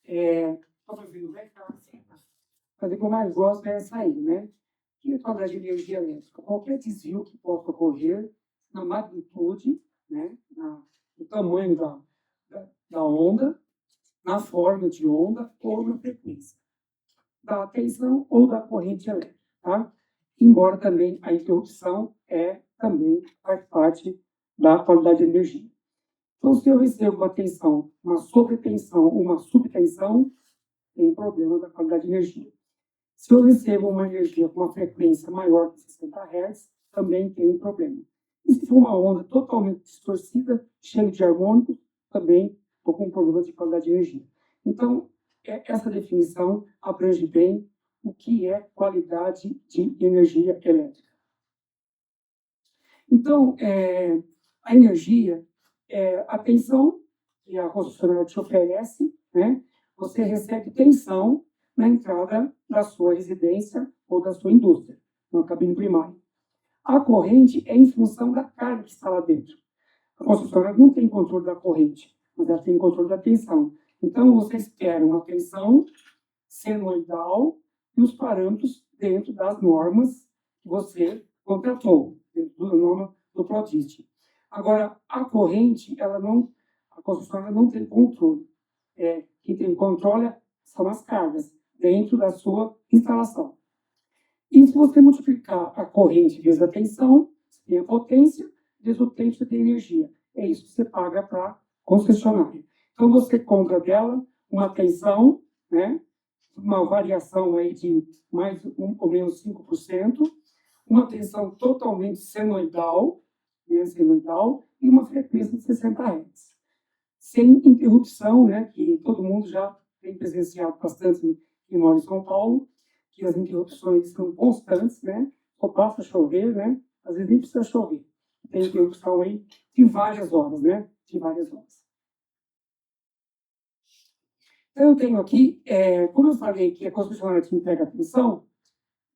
é... Mas o que eu mais gosto é essa aí, Que é a qualidade de energia elétrica. Qualquer desvio que possa ocorrer na magnitude, no tamanho da onda, na forma de onda ou na frequência da tensão ou da corrente elétrica, tá? Embora também a interrupção também faz parte da qualidade de energia. Então, se eu recebo uma tensão, uma sobretensão ou uma subtensão, tem problema da qualidade de energia. Se eu recebo uma energia com uma frequência maior que 60 Hz, também tem um problema. E se for uma onda totalmente distorcida, cheia de harmônicos, também estou com um problema de qualidade de energia. Então, essa definição abrange bem o que é qualidade de energia elétrica. Então, a energia é a tensão que a concessionária te oferece, Você recebe tensão na entrada da sua residência ou da sua indústria, na cabine primária. A corrente é em função da carga que está lá dentro. A concessionária não tem controle da corrente, mas ela tem controle da tensão. Então, você espera uma tensão senoidal e os parâmetros dentro das normas que você contratou, dentro da norma do PRODIST. Agora, a corrente, a concessionária não tem controle. Quem tem controle são as cargas dentro da sua instalação. E se você multiplicar a corrente vezes a tensão, você tem a potência, vezes o tempo, você tem energia. É isso que você paga para a concessionária. Então, você compra dela uma tensão, né, uma variação aí de mais ou menos 5%, uma tensão totalmente senoidal, e uma frequência de 60 Hz. Sem interrupção, né, que todo mundo já tem presenciado bastante em mora em São Paulo, que as interrupções são constantes, né, só passa a chover, né, às vezes nem precisa chover. Tem interrupção aí de várias horas, né, de várias horas. Então, eu tenho aqui, como eu falei que a concessionária te entrega a tensão,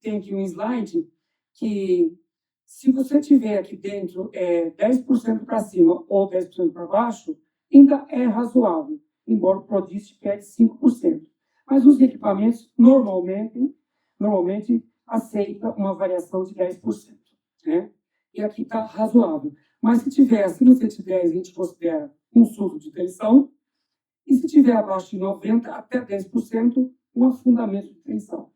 tem aqui um slide que, se você tiver aqui dentro 10% para cima ou 10% para baixo, ainda é razoável, embora o PRODIST pegue 5%. Mas os equipamentos normalmente aceita uma variação de 10%. Né? E aqui está razoável. Mas se você tiver, a gente considera um surto de tensão, e se tiver abaixo de 90% até 10%, um afundamento de tensão.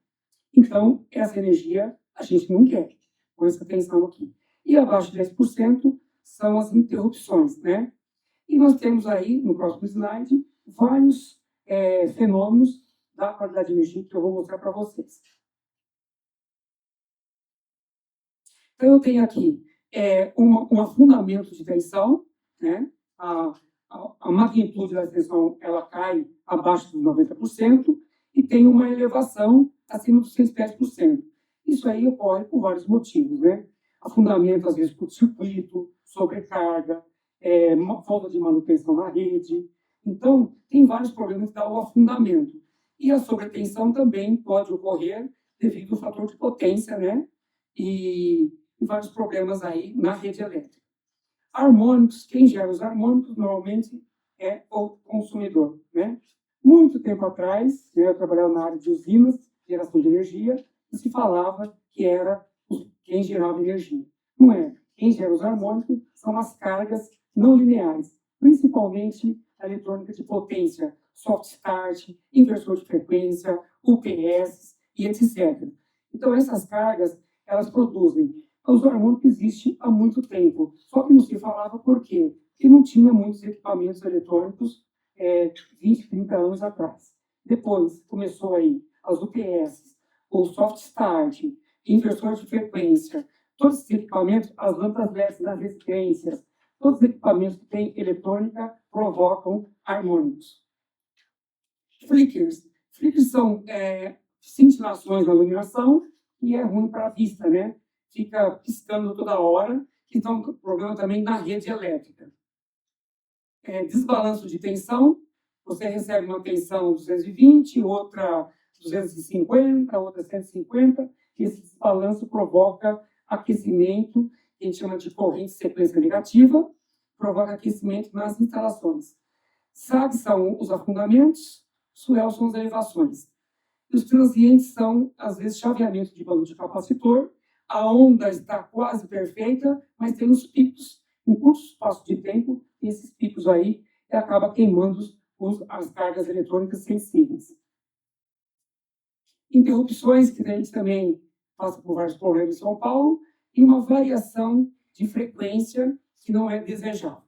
Então, essa energia a gente não quer, com essa tensão aqui. E abaixo de 10% são as interrupções, né? E nós temos aí, no próximo slide, vários fenômenos da qualidade de energia que eu vou mostrar para vocês. Então, eu tenho aqui um afundamento de tensão, né? A magnitude da tensão ela cai abaixo dos 90% e tem uma elevação acima dos 110%. Isso aí ocorre por vários motivos, né? Afundamento, às vezes, por circuito, sobrecarga, falta de manutenção na rede. Então, tem vários problemas que dão o afundamento. E a sobretensão também pode ocorrer devido ao fator de potência, né? E vários problemas aí na rede elétrica. Harmônicos, quem gera os harmônicos normalmente é o consumidor, né? Muito tempo atrás, eu trabalhava na área de usinas, geração de energia, e se falava que era quem gerava energia. Não é. Quem gera os harmônicos são as cargas não lineares, principalmente a eletrônica de potência, soft start, inversor de frequência, UPS e etc. Então, essas cargas, elas produzem. Os harmônicos existem há muito tempo, só que não se falava por quê? Porque não tinha muitos equipamentos eletrônicos 20, 30 anos atrás. Depois começou aí as UPS, o soft start, inversor de frequência, todos esses equipamentos, as lâmpadas LED das residências, todos os equipamentos que têm eletrônica provocam harmônicos. Flickers são cintilações na iluminação e é ruim para a vista, né? Fica piscando toda hora, então problema também na rede elétrica. Desbalanço de tensão, você recebe uma tensão 220, outra 250, outra 150, e esse desbalanço provoca aquecimento, que a gente chama de corrente de sequência negativa, provoca aquecimento nas instalações. SAG são os afundamentos, SUEL são as elevações. E os transientes são, às vezes, chaveamento de valor de capacitor. A onda está quase perfeita, mas tem os picos em curto espaço de tempo, e esses picos aí acaba queimando as cargas eletrônicas sensíveis. Interrupções, que a gente também passa por vários problemas em São Paulo, e uma variação de frequência que não é desejável.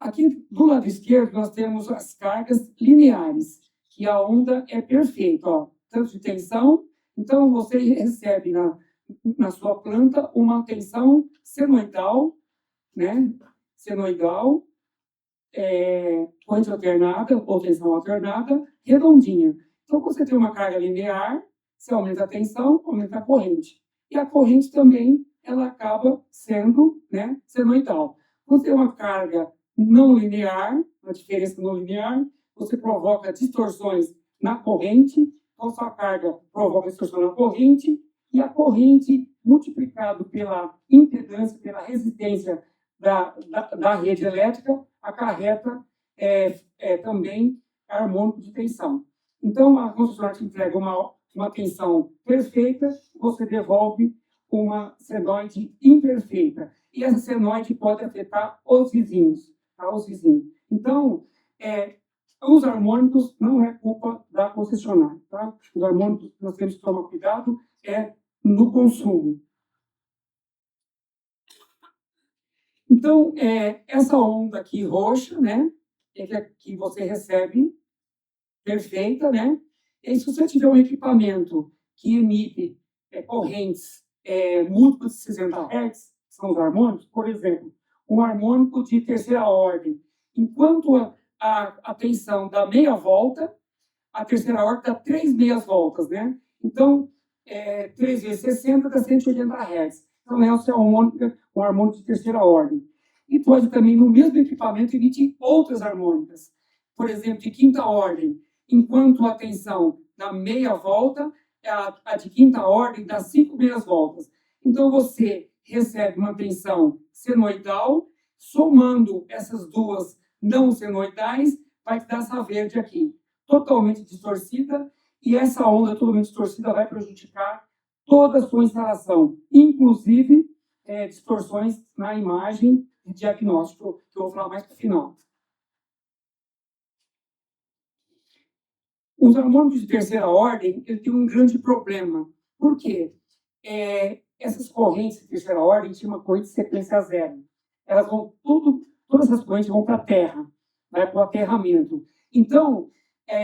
Aqui do lado esquerdo nós temos as cargas lineares, que a onda é perfeita, ó, tanto de tensão, então você recebe na sua planta uma tensão senoidal, né? Senoidal, corrente alternada ou tensão alternada, redondinha. Então, quando você tem uma carga linear, você aumenta a tensão, aumenta a corrente. E a corrente também, ela acaba sendo, né, senoidal. Quando você tem uma carga não linear, uma diferença não linear, você provoca distorções na corrente, então sua carga provoca distorção na corrente e a corrente multiplicado pela impedância, pela resistência da rede elétrica, acarreta também harmônico de tensão. Então, a concessionária te entrega uma tensão perfeita, você devolve uma senoide imperfeita. E essa senoide pode afetar os vizinhos. Tá? Os vizinhos. Então, os harmônicos não é culpa da concessionária. Tá? Os harmônicos nós temos que tomar cuidado no consumo. Então, essa onda aqui roxa, né, que você recebe, perfeita, né? E se você tiver um equipamento que emite correntes múltiplas de 60 Hz, que são os harmônicos, por exemplo, um harmônico de terceira ordem, enquanto a tensão dá meia volta, a terceira ordem dá 3 meias voltas, né? Então, 3 vezes 60 dá 180 Hz. Então, essa é um harmônico de terceira ordem. E pode também, no mesmo equipamento, emitir outras harmônicas. Por exemplo, de quinta ordem, enquanto a tensão dá meia volta, a de quinta ordem dá 5 meias voltas. Então, você recebe uma tensão senoidal, somando essas duas não senoidais, vai te dar essa verde aqui, totalmente distorcida, e essa onda totalmente distorcida vai prejudicar toda a sua instalação, inclusive distorções na imagem de diagnóstico, que eu vou falar mais para o final. Os harmônicos de terceira ordem ele tem um grande problema. Por quê? Essas correntes de terceira ordem têm uma corrente de sequência zero. Elas vão todas essas correntes vão para a Terra, vai para o aterramento. Então,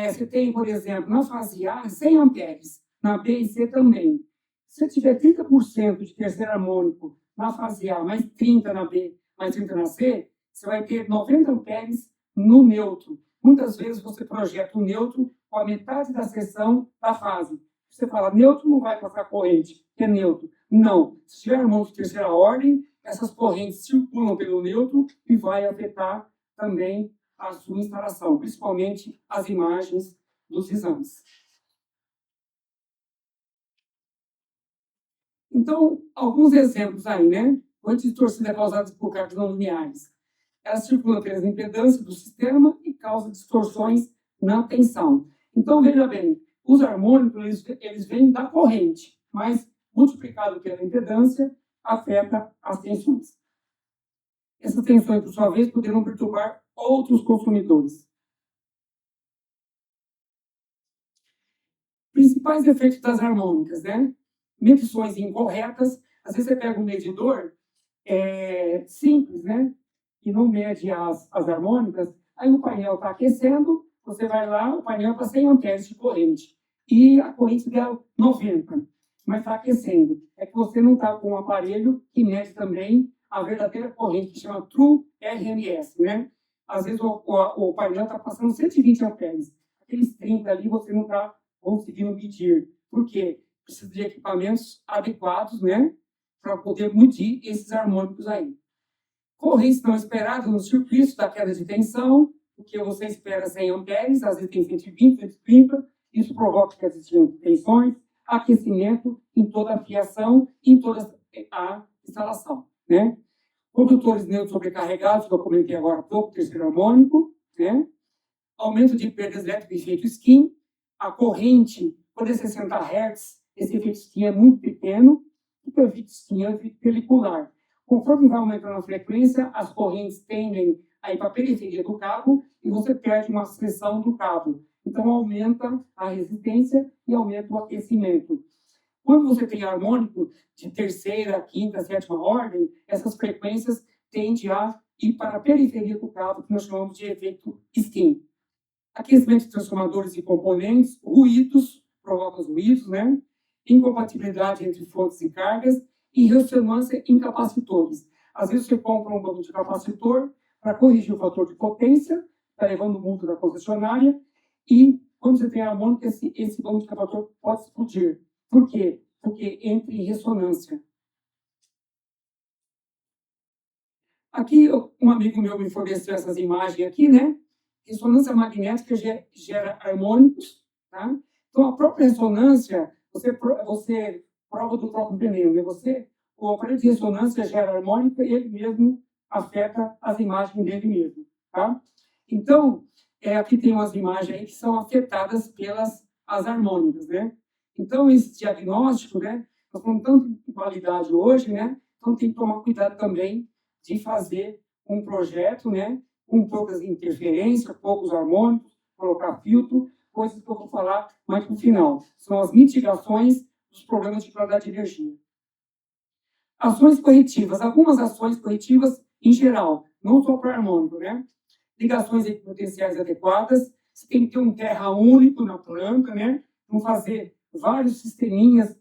você tem, por exemplo, na fase A, 100 amperes, na B e C também. Se você tiver 30% de terceiro harmônico na fase A, mais 30 na B, mais 30 na C, você vai ter 90 amperes no neutro. Muitas vezes você projeta o neutro com a metade da seção da fase. Você fala, neutro não vai passar corrente, que é neutro. Não. Se tiver harmônico de terceira ordem, essas correntes circulam pelo neutro e vai afetar também a sua instalação, principalmente as imagens dos exames. Então, alguns exemplos aí, né? Corrente distorcida causada por cargas não lineares. Ela circula pelas impedâncias do sistema e causa distorções na tensão. Então, veja bem, os harmônicos, eles vêm da corrente, mas multiplicado pela impedância, afeta as tensões. Essas tensões, por sua vez, poderão perturbar outros consumidores. Principais efeitos das harmônicas, né? Medições incorretas. Às vezes você pega um medidor simples, né? Que não mede as harmônicas, aí o painel está aquecendo, você vai lá, o painel está 100 amperes de corrente, e a corrente dá 90, mas está aquecendo. É que você não está com um aparelho que mede também a verdadeira corrente, que chama True RMS, né? Às vezes o painel está passando 120 amperes, aqueles 30 ali você não está conseguindo medir. Por quê? Precisa de equipamentos adequados, né? Para poder medir esses harmônicos aí. Correntes não esperadas no circuito da queda de tensão, porque você espera 100 amperes, às vezes tem 120, 130, isso provoca queda de tensões, aquecimento em toda a fiação, em toda a instalação, né? Condutores neutros sobrecarregados, que eu comentei agora há pouco, terceiro harmônico, né? Aumento de perdas elétricas, efeito skin, a corrente, por 60 Hz, esse efeito skin é muito pequeno, e o efeito skin é um efeito pelicular. Conforme vai aumentando a frequência, as correntes tendem a ir para a periferia do cabo e você perde uma seção do cabo. Então, aumenta a resistência e aumenta o aquecimento. Quando você tem harmônico de terceira, quinta, sétima ordem, essas frequências tendem a ir para a periferia do cabo, que nós chamamos de efeito skin. Aquecimento de transformadores e componentes, ruídos, provoca os ruídos, né? Incompatibilidade entre fontes e cargas, e ressonância em capacitores. Às vezes você compra um banco de capacitor para corrigir o fator de potência, está levando multa da concessionária, e quando você tem harmônica, esse banco de capacitor pode explodir. Por quê? Porque entra em ressonância. Aqui, um amigo meu me forneceu essas imagens aqui, né? Ressonância magnética gera harmônicos, tá? Então, a própria ressonância, você prova do próprio veneno, né? O aparelho de ressonância gera harmônica e ele mesmo afeta as imagens dele mesmo, tá? Então, aqui tem umas imagens aí que são afetadas pelas as harmônicas, né? Então, esse diagnóstico, né? Nós falamos tanto de qualidade hoje, né? Então, tem que tomar cuidado também de fazer um projeto, né? Com poucas interferências, poucos harmônicos, colocar filtro, coisas que eu vou falar mais no final. São as mitigações dos problemas de qualidade de energia. Ações corretivas. Algumas ações corretivas em geral, não só para harmônico, né? Ligações equipotenciais adequadas. Você tem que ter um terra único na planta, né? Não fazer vários sisteminhas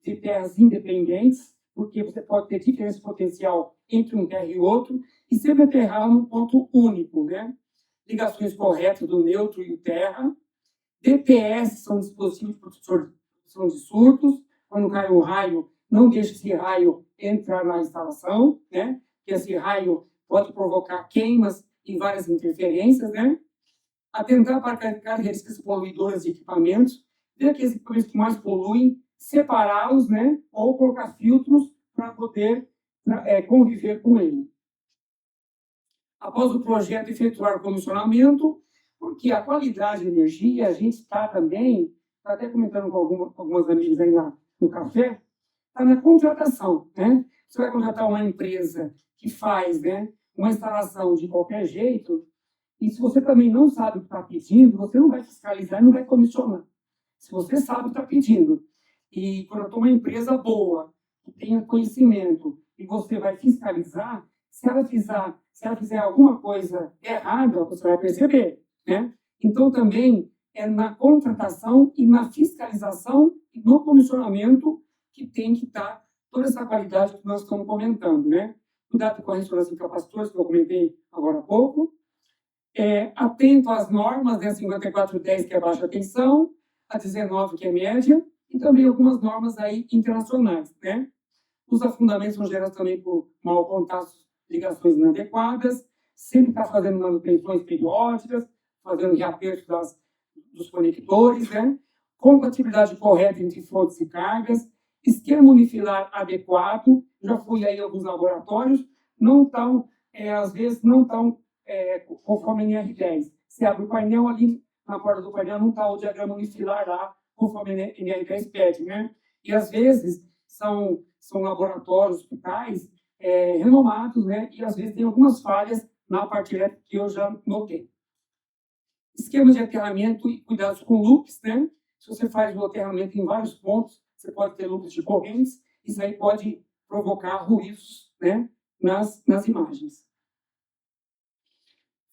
de terras independentes, porque você pode ter diferença potencial entre um terra e outro, e sempre aterrar num ponto único, né? Ligações corretas do neutro e o terra. DPS são dispositivos de proteção de surtos. Quando cai um raio, não deixe esse raio entrar na instalação, né? Porque esse raio pode provocar queimas e várias interferências, né? Atentar para características poluidoras de equipamentos, ver aqueles equipamentos que mais poluem, separá-los, né? Ou colocar filtros para poder conviver com ele. Após o projeto, efetuar o comissionamento, porque a qualidade de energia, a gente está também, está até comentando com algumas amigas aí no café, está na contratação, né? Você vai contratar uma empresa que faz, né, uma instalação de qualquer jeito, e se você também não sabe o que está pedindo, você não vai fiscalizar e não vai comissionar. Se você sabe o que está pedindo, e contratou uma empresa boa, que tenha conhecimento, e você vai fiscalizar, se ela fizer alguma coisa errada, você vai perceber, né? Então, também é na contratação e na fiscalização e no comissionamento que tem que estar toda essa qualidade que nós estamos comentando, né? Cuidado com a ressonância em capacitores, que eu comentei agora há pouco. Atento às normas, né? 5410, que é baixa tensão, a 19, que é média, e também algumas normas aí internacionais, né? Os afundamentos são gerados também por mau contato, ligações inadequadas, sempre está fazendo manutenções periódicas, fazendo reaperto dos conectores, né? Compatibilidade correta entre fontes e cargas, esquema unifilar adequado. Já fui aí a alguns laboratórios, não estão, às vezes, não estão conforme NR10. Você abre o painel ali, na porta do painel não está o diagrama unifilar lá, conforme NR10 pede, né? E às vezes são laboratórios, hospitais renomados, né? E às vezes tem algumas falhas na parte elétrica que eu já notei. Esquemas de aterramento e cuidados com loops, né? Se você faz o aterramento em vários pontos, você pode ter loops de correntes, isso aí pode provocar ruídos, né? nas imagens.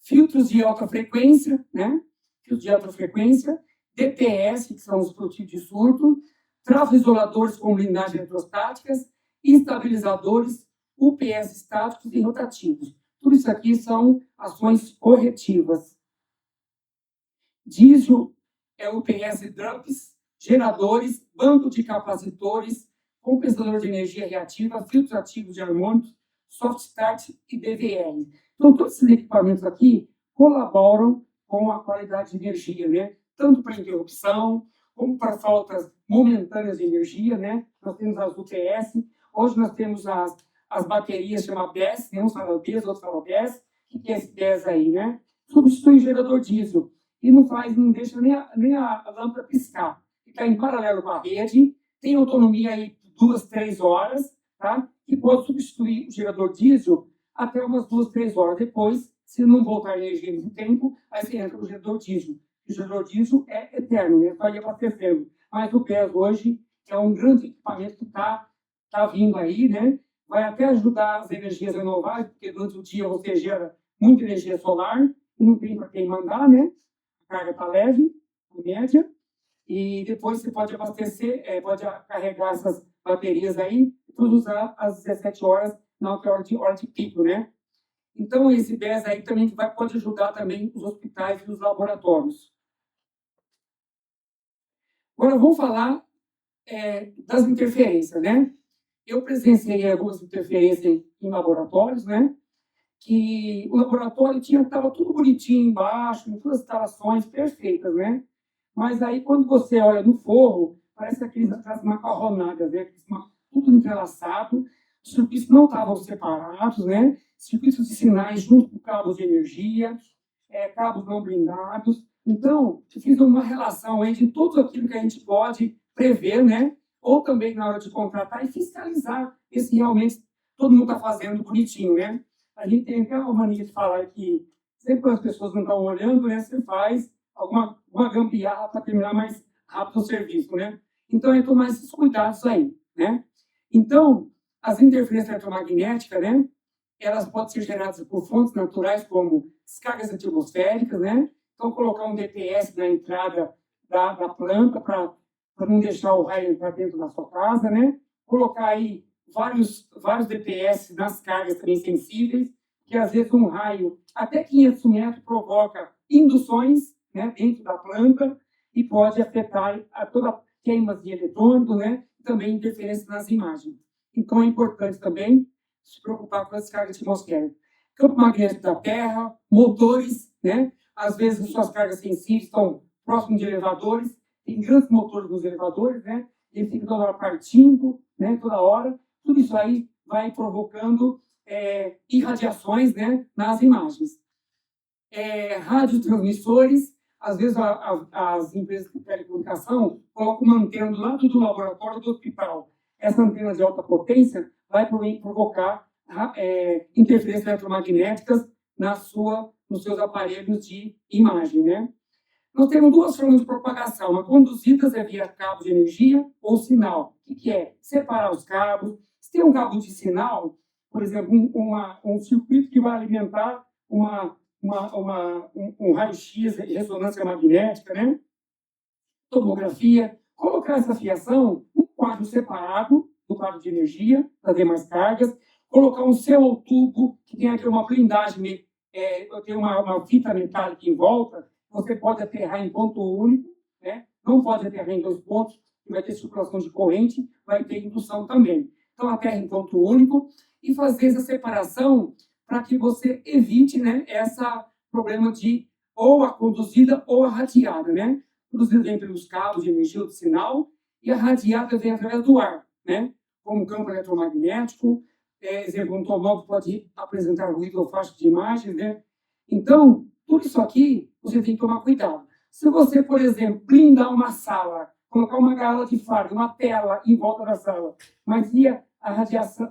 Filtros de alta frequência, né? Filtros de alta frequência, DPS, que são os protetivos de surto, travos isoladores com blindagem eletrostáticas, estabilizadores, UPS estáticos e rotativos. Tudo isso aqui são ações corretivas. Diesel UPS dumps, geradores, banco de capacitores, compensador de energia reativa, filtros ativos de harmônicos, soft start e BVL. Então, todos esses equipamentos aqui colaboram com a qualidade de energia, né? Tanto para interrupção, como para faltas momentâneas de energia, né? Nós temos as UPS, hoje nós temos as baterias, chama BES, né? Um fala BES, outro fala BES, o que é esse BES aí, né? Substitui o gerador diesel e não deixa nem a lâmpada piscar. Está em paralelo com a rede, tem autonomia aí 2, 3 horas, tá? E pode substituir o gerador diesel até umas 2, 3 horas. Depois, se não voltar energia no tempo, aí você entra no gerador diesel. O gerador diesel é eterno, né? Vai abastecendo. Mas o BES hoje é um grande equipamento que está vindo aí, né? Vai até ajudar as energias renováveis, porque durante o dia você gera muita energia solar, e não tem para quem mandar, né? A carga está leve, em média, e depois você pode abastecer, pode carregar essas baterias aí, para usar às 17 horas, na hora de pico, né? Então, esse BES aí também pode ajudar também os hospitais e os laboratórios. Agora, vamos falar das interferências, né? Eu presenciei algumas interferências em laboratórios, né? Que o laboratório estava tudo bonitinho embaixo, com todas as instalações perfeitas, né? Mas aí, quando você olha no forro, parece aquelas macarronadas, né? Tudo entrelaçado, os circuitos não estavam separados, né? Circuitos de sinais junto com cabos de energia, cabos não blindados. Então, eu fiz uma relação entre tudo aquilo que a gente pode prever, né? Ou também na hora de contratar e fiscalizar se realmente todo mundo está fazendo bonitinho, né? A gente tem aquela mania de falar que sempre quando as pessoas não estão olhando, né, você faz uma gambiarra para terminar mais rápido o serviço, né? Então, eu tomar esses cuidados aí, né? Então, as interferências eletromagnéticas, né, elas podem ser geradas por fontes naturais, como descargas atmosféricas, né? Então, colocar um DPS na entrada da planta para não deixar o raio entrar dentro da sua casa, né? Colocar aí vários DPS nas cargas também sensíveis, que às vezes um raio até 500 metros provoca induções, né, dentro da planta e pode afetar toda queimas de eletrônicos, né, e também interferência nas imagens. Então é importante também se preocupar com as cargas atmosféricas. Campo magnético da Terra, motores, né, às vezes as suas cargas sensíveis estão próximos de elevadores, tem grandes motores nos elevadores, né, ele fica toda hora partindo, né, toda hora. Tudo isso aí vai provocando irradiações, né, nas imagens. Radiotransmissores, às vezes as empresas de telecomunicação colocam uma antena do lado do laboratório do hospital. Essa antena de alta potência vai provocar interferências eletromagnéticas nos seus aparelhos de imagem, né? Nós temos duas formas de propagação. Uma conduzidas via cabo de energia ou sinal. O que é? Separar os cabos. Se tem um cabo de sinal, por exemplo, um circuito que vai alimentar um raio-x, ressonância magnética, né? Tomografia. Colocar essa fiação num quadro separado do quadro de energia, para ter mais cargas. Colocar um céu tubo, que tem aqui uma blindagem, tem uma fita metálica em volta. Você pode aterrar em ponto único, né? Não pode aterrar em 2 pontos, que vai ter circulação de corrente, vai ter indução também. Então, aterra em ponto único e fazer essa separação para que você evite, né, esse problema de ou a conduzida ou a radiada, né? A conduzida vem pelos cabos de energia ou de sinal e a radiada vem através do ar, né? Como campo eletromagnético, exemplo, um tomógrafo pode apresentar ruído ou faixa de imagem, né? Então, tudo isso aqui, você tem que tomar cuidado. Se você, por exemplo, blindar uma sala, colocar uma gaiola de fardo, uma tela em volta da sala, mas se a radiação,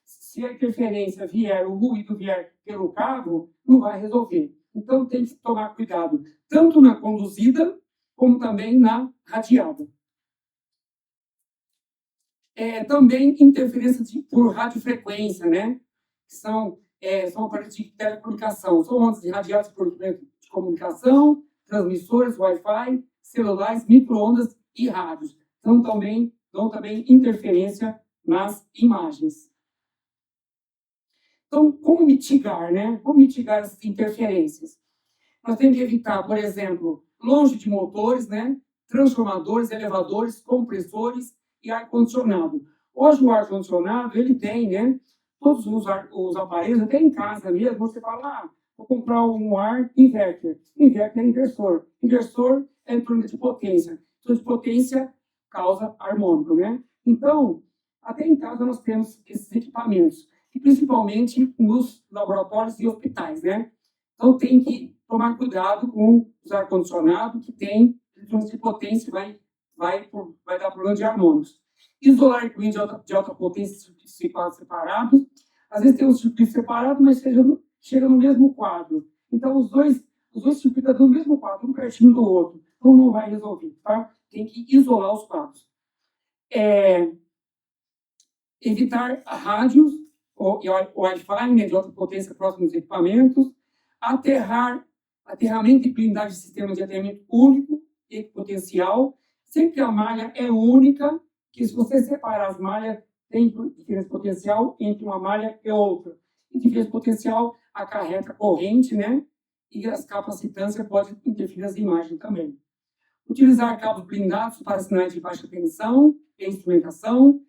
se a interferência vier, o ruído vier pelo cabo, não vai resolver. Então, tem que tomar cuidado, tanto na conduzida, como também na radiada. Também interferência por radiofrequência, né? Que são aparelhos de telecomunicação, são ondas irradiadas por de comunicação, transmissores, Wi-Fi, celulares, micro-ondas e rádios. Então, dão também interferência nas imagens. Então, como mitigar, né? Como mitigar essas interferências? Nós temos que evitar, por exemplo, longe de motores, né? Transformadores, elevadores, compressores e ar-condicionado. Hoje, o ar-condicionado, ele tem, né? Todos os aparelhos, até em casa mesmo, você fala, vou comprar um ar inverter. Inverter é inversor. Inversor é em torno de potência. Então, de potência causa harmônico, né? Então, até em casa nós temos esses equipamentos, e principalmente nos laboratórios e hospitais, né? Então, tem que tomar cuidado com os ar-condicionados, que tem eletrônicos de potência, vai dar problema de harmônicos. Isolar equipamentos de alta potência separados. Às vezes tem um circuito separado, mas chega no mesmo quadro. Então, os dois circuitos estão no mesmo quadro, um pertinho do outro. Então, não vai resolver, tá? Tem que isolar os quadros. Evitar rádios ou Wi-Fi, né, de alta potência próximos dos equipamentos. Aterramento e blindagem de sistema de aterramento único e potencial. Sempre que a malha é única, que se você separar as malhas, tem diferença potencial entre uma malha e outra. E diferença potencial acarreta corrente, né? E as capacitâncias podem interferir nas imagens também. Utilizar cabos blindados para sinais de baixa tensão e instrumentação.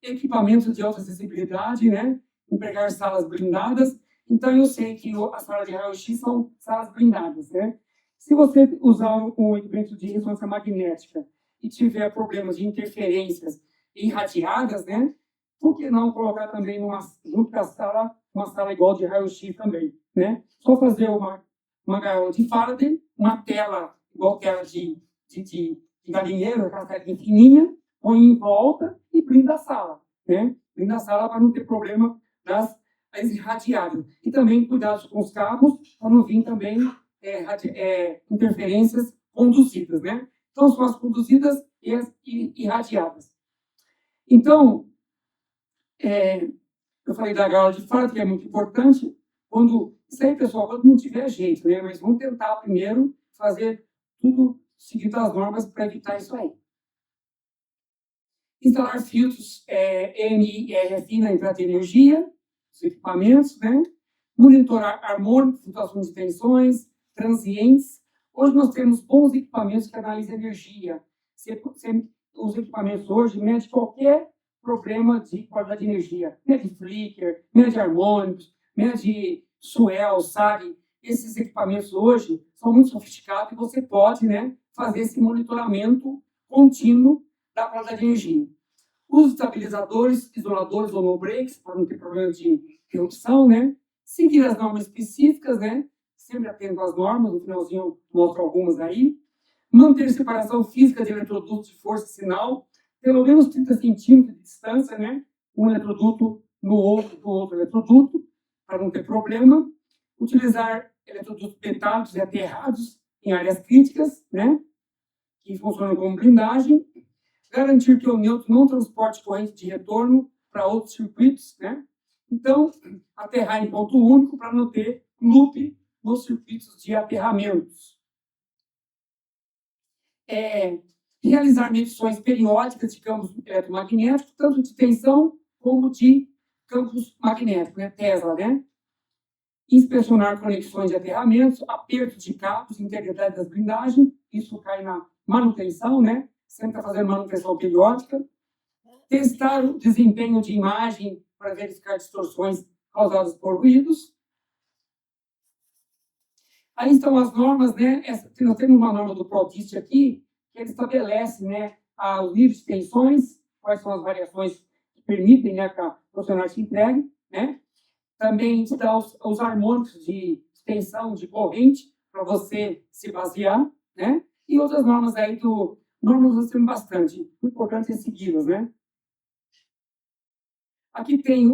Equipamentos de alta acessibilidade, né? Empregar salas blindadas. Então, eu sei que as salas de raio-x são salas blindadas, né? Se você usar um equipamento de ressonância magnética e tiver problemas de interferências irradiadas, né? Por que não colocar também junto com a sala, uma sala igual de raio-x também, né? Só fazer uma gaiola de Faraday, uma tela igual aquela de galinheiro, aquela telinha fininha, põe em volta e blinda a sala, né? Blinda a sala para não ter problema das irradiadas. E também cuidado com os cabos, para não vir também interferências conduzidas, né? Então, são as conduzidas e as irradiadas. Então, eu falei da gaiola de Faraday, que é muito importante. Isso aí, pessoal, quando não tiver jeito, né? Mas vamos tentar primeiro fazer tudo seguindo as normas para evitar isso aí. Instalar filtros EMI e RFI na entrada de energia, os equipamentos, né? Monitorar harmônicos, flutuações de tensões, transientes. Hoje nós temos bons equipamentos que analisam energia. Os equipamentos hoje medem qualquer problema de qualidade de energia. Mede flicker, mede harmônicos, mede swell, SAG. Esses equipamentos hoje são muito sofisticados e você pode, né, fazer esse monitoramento contínuo da qualidade de energia. Os estabilizadores, isoladores ou no breaks, para não ter problema de interrupção, né? Seguir as normas específicas, né? Sempre atento às normas, no finalzinho eu mostro algumas aí. Manter separação física de eletrodutos de força e sinal, pelo menos 30 centímetros de distância, né? Um eletroduto no outro do outro eletroduto, para não ter problema. Utilizar eletrodutos metálicos e aterrados em áreas críticas, né? Que funcionam como blindagem. Garantir que o neutro não transporte corrente de retorno para outros circuitos, né? Então, aterrar em ponto único para não ter loop nos circuitos de aterramentos. Realizar medições periódicas de campos eletromagnéticos, tanto de tensão como de campos magnéticos, né? Tesla, né? Inspecionar conexões de aterramentos, aperto de cabos, integridade das blindagens, isso cai na manutenção, né? Sempre está fazendo manutenção periódica. Testar o desempenho de imagem para verificar distorções causadas por ruídos. Aí estão as normas, né? Nós temos uma norma do ProDist aqui, que ele estabelece, né, os níveis de tensões, quais são as variações que permitem, né, que a profissional se entregue, né? Também te dá os harmônicos de tensão, de corrente, para você se basear, né? E outras normas aí normas nós temos bastante. O importante é segui-las, né? Aqui tem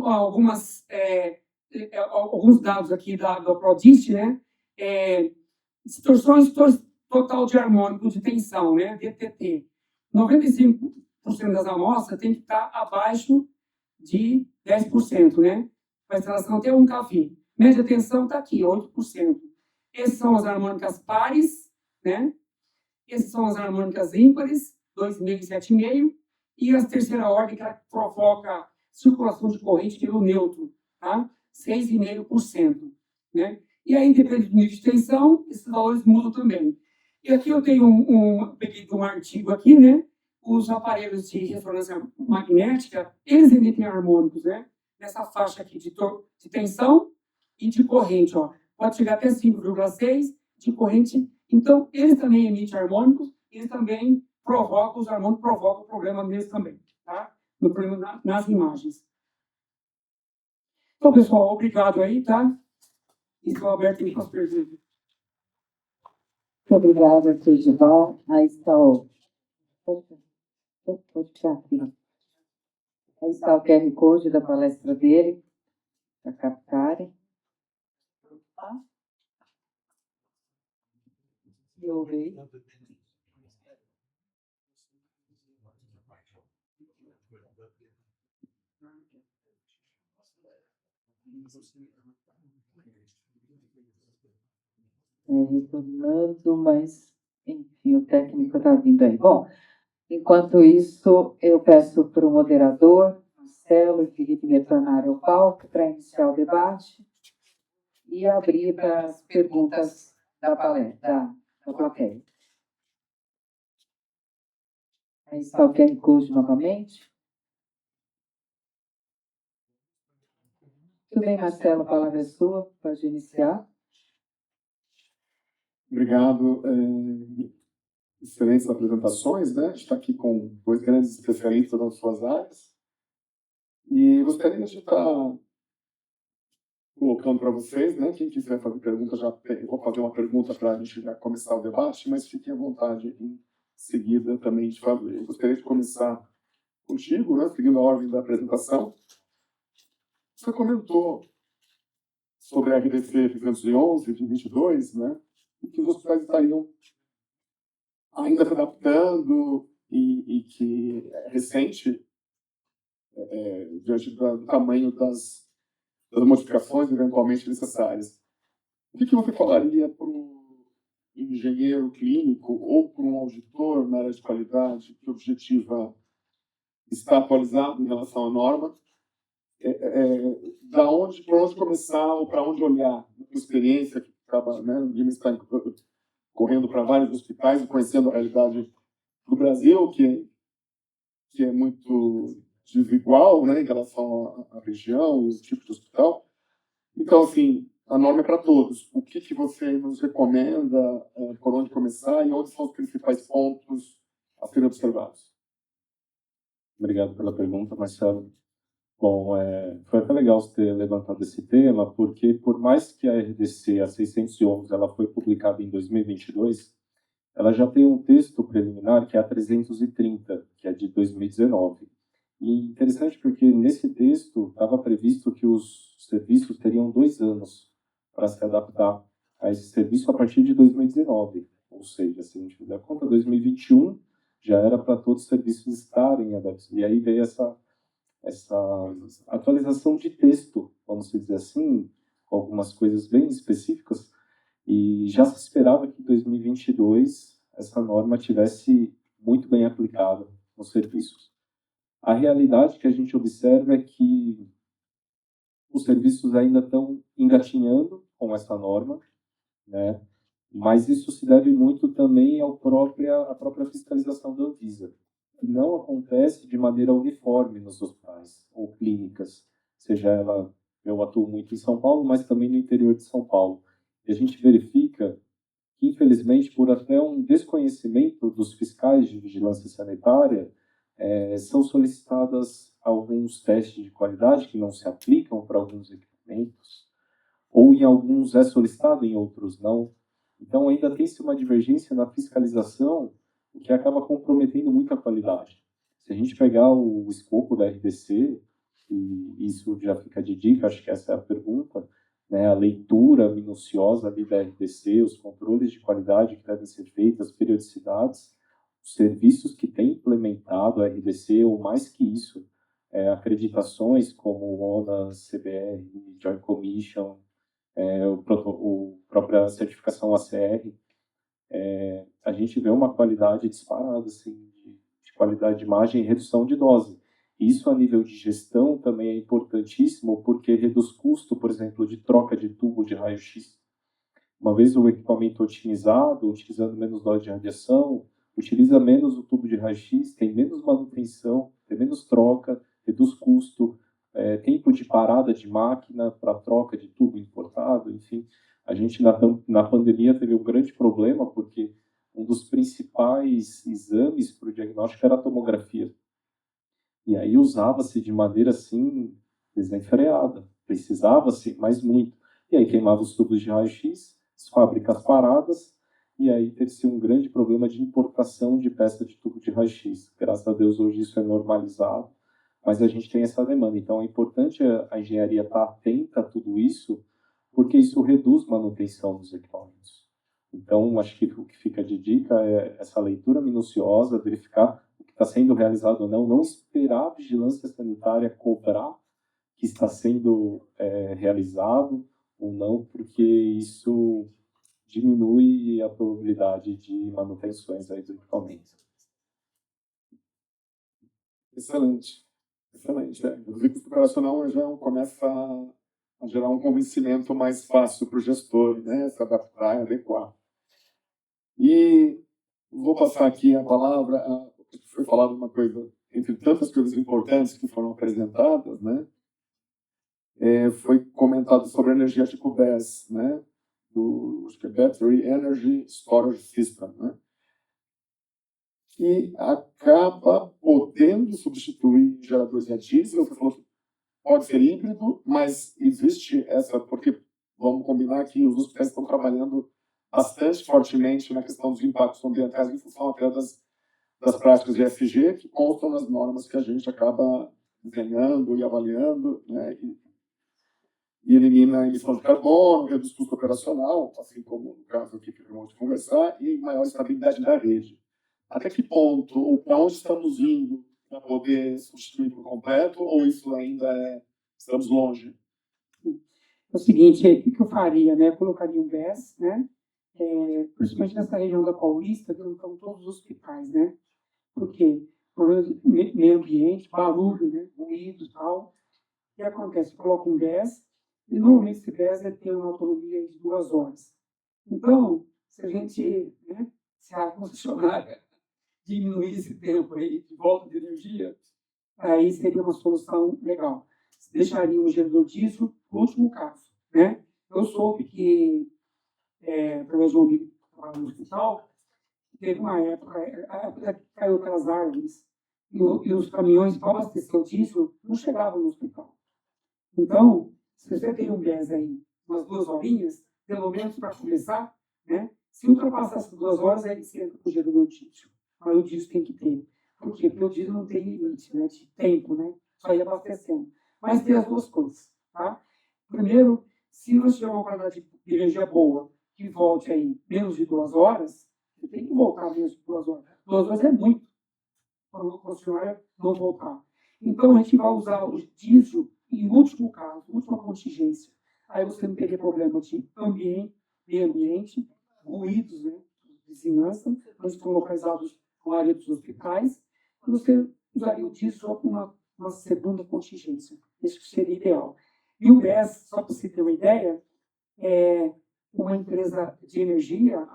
alguns dados aqui da ProDist, né? Distorções total de harmônico de tensão, né? DTT. 95% das amostras tem que estar abaixo de 10%, né? A instalação tem 1 kV. Média tensão está aqui, 8%. Essas são as harmônicas pares, né? Essas são as harmônicas ímpares, 2,5 e 7,5. E a terceira ordem, que provoca circulação de corrente pelo neutro, tá? 6,5%, né? E aí, depende do nível de tensão, esses valores mudam também. E aqui eu tenho peguei de um artigo aqui, né? Os aparelhos de ressonância magnética, eles emitem harmônicos, né? Nessa faixa aqui de tensão e de corrente, ó. Pode chegar até 5,6 de corrente. Então, eles também emitem harmônicos, eles também provocam, os harmônicos provocam problema neles também, tá? No problema nas imagens. Então, pessoal, obrigado aí, tá? Estou aberto aí para as perguntas. Muito obrigada, Edival. Aí está o... Pode tirar aqui. Aí está o QR Code da palestra dele, para captarem. E ouvir. Retornando, mas, enfim, o técnico está vindo aí. Bom, enquanto isso, eu peço para o moderador, Marcelo e Felipe, retornarem ao palco para iniciar o debate e abrir para as perguntas da palestra, da plateia. Aí está o QR Code novamente. Tudo bem, Marcelo, a palavra é sua, pode iniciar. Obrigado. excelentes apresentações, né? A gente está aqui com dois grandes especialistas nas suas áreas. E gostaria de estar colocando para vocês, né? Quem quiser fazer pergunta, eu vou fazer uma pergunta para a gente já começar o debate, mas fiquem à vontade em seguida também de fazer. Eu gostaria de começar contigo, né? Seguindo a ordem da apresentação. Você comentou sobre a RDC 311 de 22, né? E que os hospitais estariam ainda se adaptando e que é recente, diante do tamanho das modificações eventualmente necessárias. O que você falaria para o engenheiro clínico ou para um auditor na área de qualidade que objetiva estar atualizado em relação à norma? Por onde começar ou para onde olhar? A experiência que acaba, né, o Guilherme está correndo para vários hospitais e conhecendo a realidade do Brasil, que é muito desigual, né, em relação à região e o tipo de hospital. Então, assim, a norma é para todos. O que você nos recomenda, por onde começar e onde são os principais pontos a serem observados? Obrigado pela pergunta, Marcelo. Bom, foi até legal você ter levantado esse tema, porque por mais que a RDC, a 611, ela foi publicada em 2022, ela já tem um texto preliminar que é a 330, que é de 2019. E interessante porque nesse texto estava previsto que os serviços teriam 2 anos para se adaptar a esse serviço a partir de 2019. Ou seja, se a gente der conta, 2021 já era para todos os serviços estarem adaptados. E aí veio essa atualização de texto, vamos dizer assim, com algumas coisas bem específicas, e já se esperava que em 2022 essa norma tivesse muito bem aplicada nos serviços. A realidade que a gente observa é que os serviços ainda estão engatinhando com essa norma, né? Mas isso se deve muito também à própria fiscalização da Anvisa. Não acontece de maneira uniforme nos hospitais ou clínicas, seja ela, eu atuo muito em São Paulo, mas também no interior de São Paulo. E a gente verifica que, infelizmente, por até um desconhecimento dos fiscais de vigilância sanitária, são solicitadas alguns testes de qualidade que não se aplicam para alguns equipamentos, ou em alguns é solicitado, em outros não. Então, ainda tem-se uma divergência na fiscalização, o que acaba comprometendo muito a qualidade. Se a gente pegar o escopo da RDC, e isso já fica de dica, acho que essa é a pergunta, né, a leitura minuciosa ali da RDC, os controles de qualidade que devem ser feitos, as periodicidades, os serviços que têm implementado a RDC, ou mais que isso, acreditações como o ONAS, CBR, Joint Commission, a própria certificação ACR, a gente vê uma qualidade disparada, assim, de qualidade de imagem e redução de dose. Isso, a nível de gestão, também é importantíssimo, porque reduz custo, por exemplo, de troca de tubo de raio-x. Uma vez o equipamento otimizado, utilizando menos dose de radiação, utiliza menos o tubo de raio-x, tem menos manutenção, tem menos troca, reduz custo, tempo de parada de máquina para troca de tubo importado, enfim. A gente, na pandemia, teve um grande problema, porque um dos principais exames para o diagnóstico era a tomografia. E aí usava-se de maneira, assim, desenfreada. Precisava-se, mas muito. E aí queimava os tubos de raio-x, as fábricas paradas, e aí teve-se um grande problema de importação de peça de tubo de raio-x. Graças a Deus, hoje isso é normalizado, mas a gente tem essa demanda. Então, é importante a engenharia estar atenta a tudo isso, porque isso reduz manutenção dos equipamentos. Então, acho que o que fica de dica é essa leitura minuciosa, verificar o que está sendo realizado ou não, não esperar a vigilância sanitária cobrar que está sendo realizado ou não, porque isso diminui a probabilidade de manutenções aí do equipamento. Excelente, excelente. O risco operacional já começa a gerar um convencimento mais fácil para o gestor, né, se adaptar e adequar. E vou passar aqui a palavra, foi falado uma coisa, entre tantas coisas importantes que foram apresentadas, né, foi comentado sobre a energia tipo BESS, né, acho que é Battery Energy Storage System, né. e acaba podendo substituir geradores a diesel. Você falou que pode ser híbrido, mas existe essa, porque vamos combinar que os hospitais estão trabalhando bastante fortemente na questão dos impactos ambientais em função até das práticas de ESG que constam nas normas que a gente acaba desenhando e avaliando, né? E elimina a emissão de carbono, reduz custo operacional, assim como no caso aqui que vamos conversar, e maior estabilidade da rede. Até que ponto, ou para onde estamos indo para poder substituir por completo, ou isso ainda estamos longe? É o seguinte, o que eu faria, né? Eu colocaria um BES, né? Principalmente nessa região da Paulista, que estão todos os hospitais, né? Por quê? Problemas de meio ambiente, barulho, né? Ruído e tal. O que acontece? Coloca um BES, e normalmente esse BES tem uma autonomia de 2 horas. Então, se a gente, né? Se a concessionária diminuir esse tempo aí de volta de energia, aí seria uma solução legal. Deixaria o gerador diesel no último caso, né? Eu soube que, através de um amigo que trabalha no hospital, teve uma época, a época que caiu aquelas árvores, e os caminhões para abastecer o diesel não chegavam no hospital. Então, se você tem um gás aí, umas 2 horinhas, pelo menos para começar, né? Se ultrapassar essas 2 horas, aí você entra com o gerador diesel. Mas o diesel tem que ter. Por quê? Porque o diesel não tem limite, né? De tempo, né? Só ir abastecendo. Mas tem as duas coisas, tá? Primeiro, se nós tivermos uma qualidade de energia boa, que volte aí menos de 2 horas, você tem que voltar menos de 2 horas. 2 horas é muito para o concessionário não voltar. Então, a gente vai usar o diesel em último caso, última contingência. Aí você não teria problema de ambiente, meio ambiente, ruídos, né? Vizinhança, onde estão localizados a área dos hospitais, e você usaria o diesel só com uma segunda contingência. Isso seria ideal. E o BES, só para você ter uma ideia, é uma empresa de energia,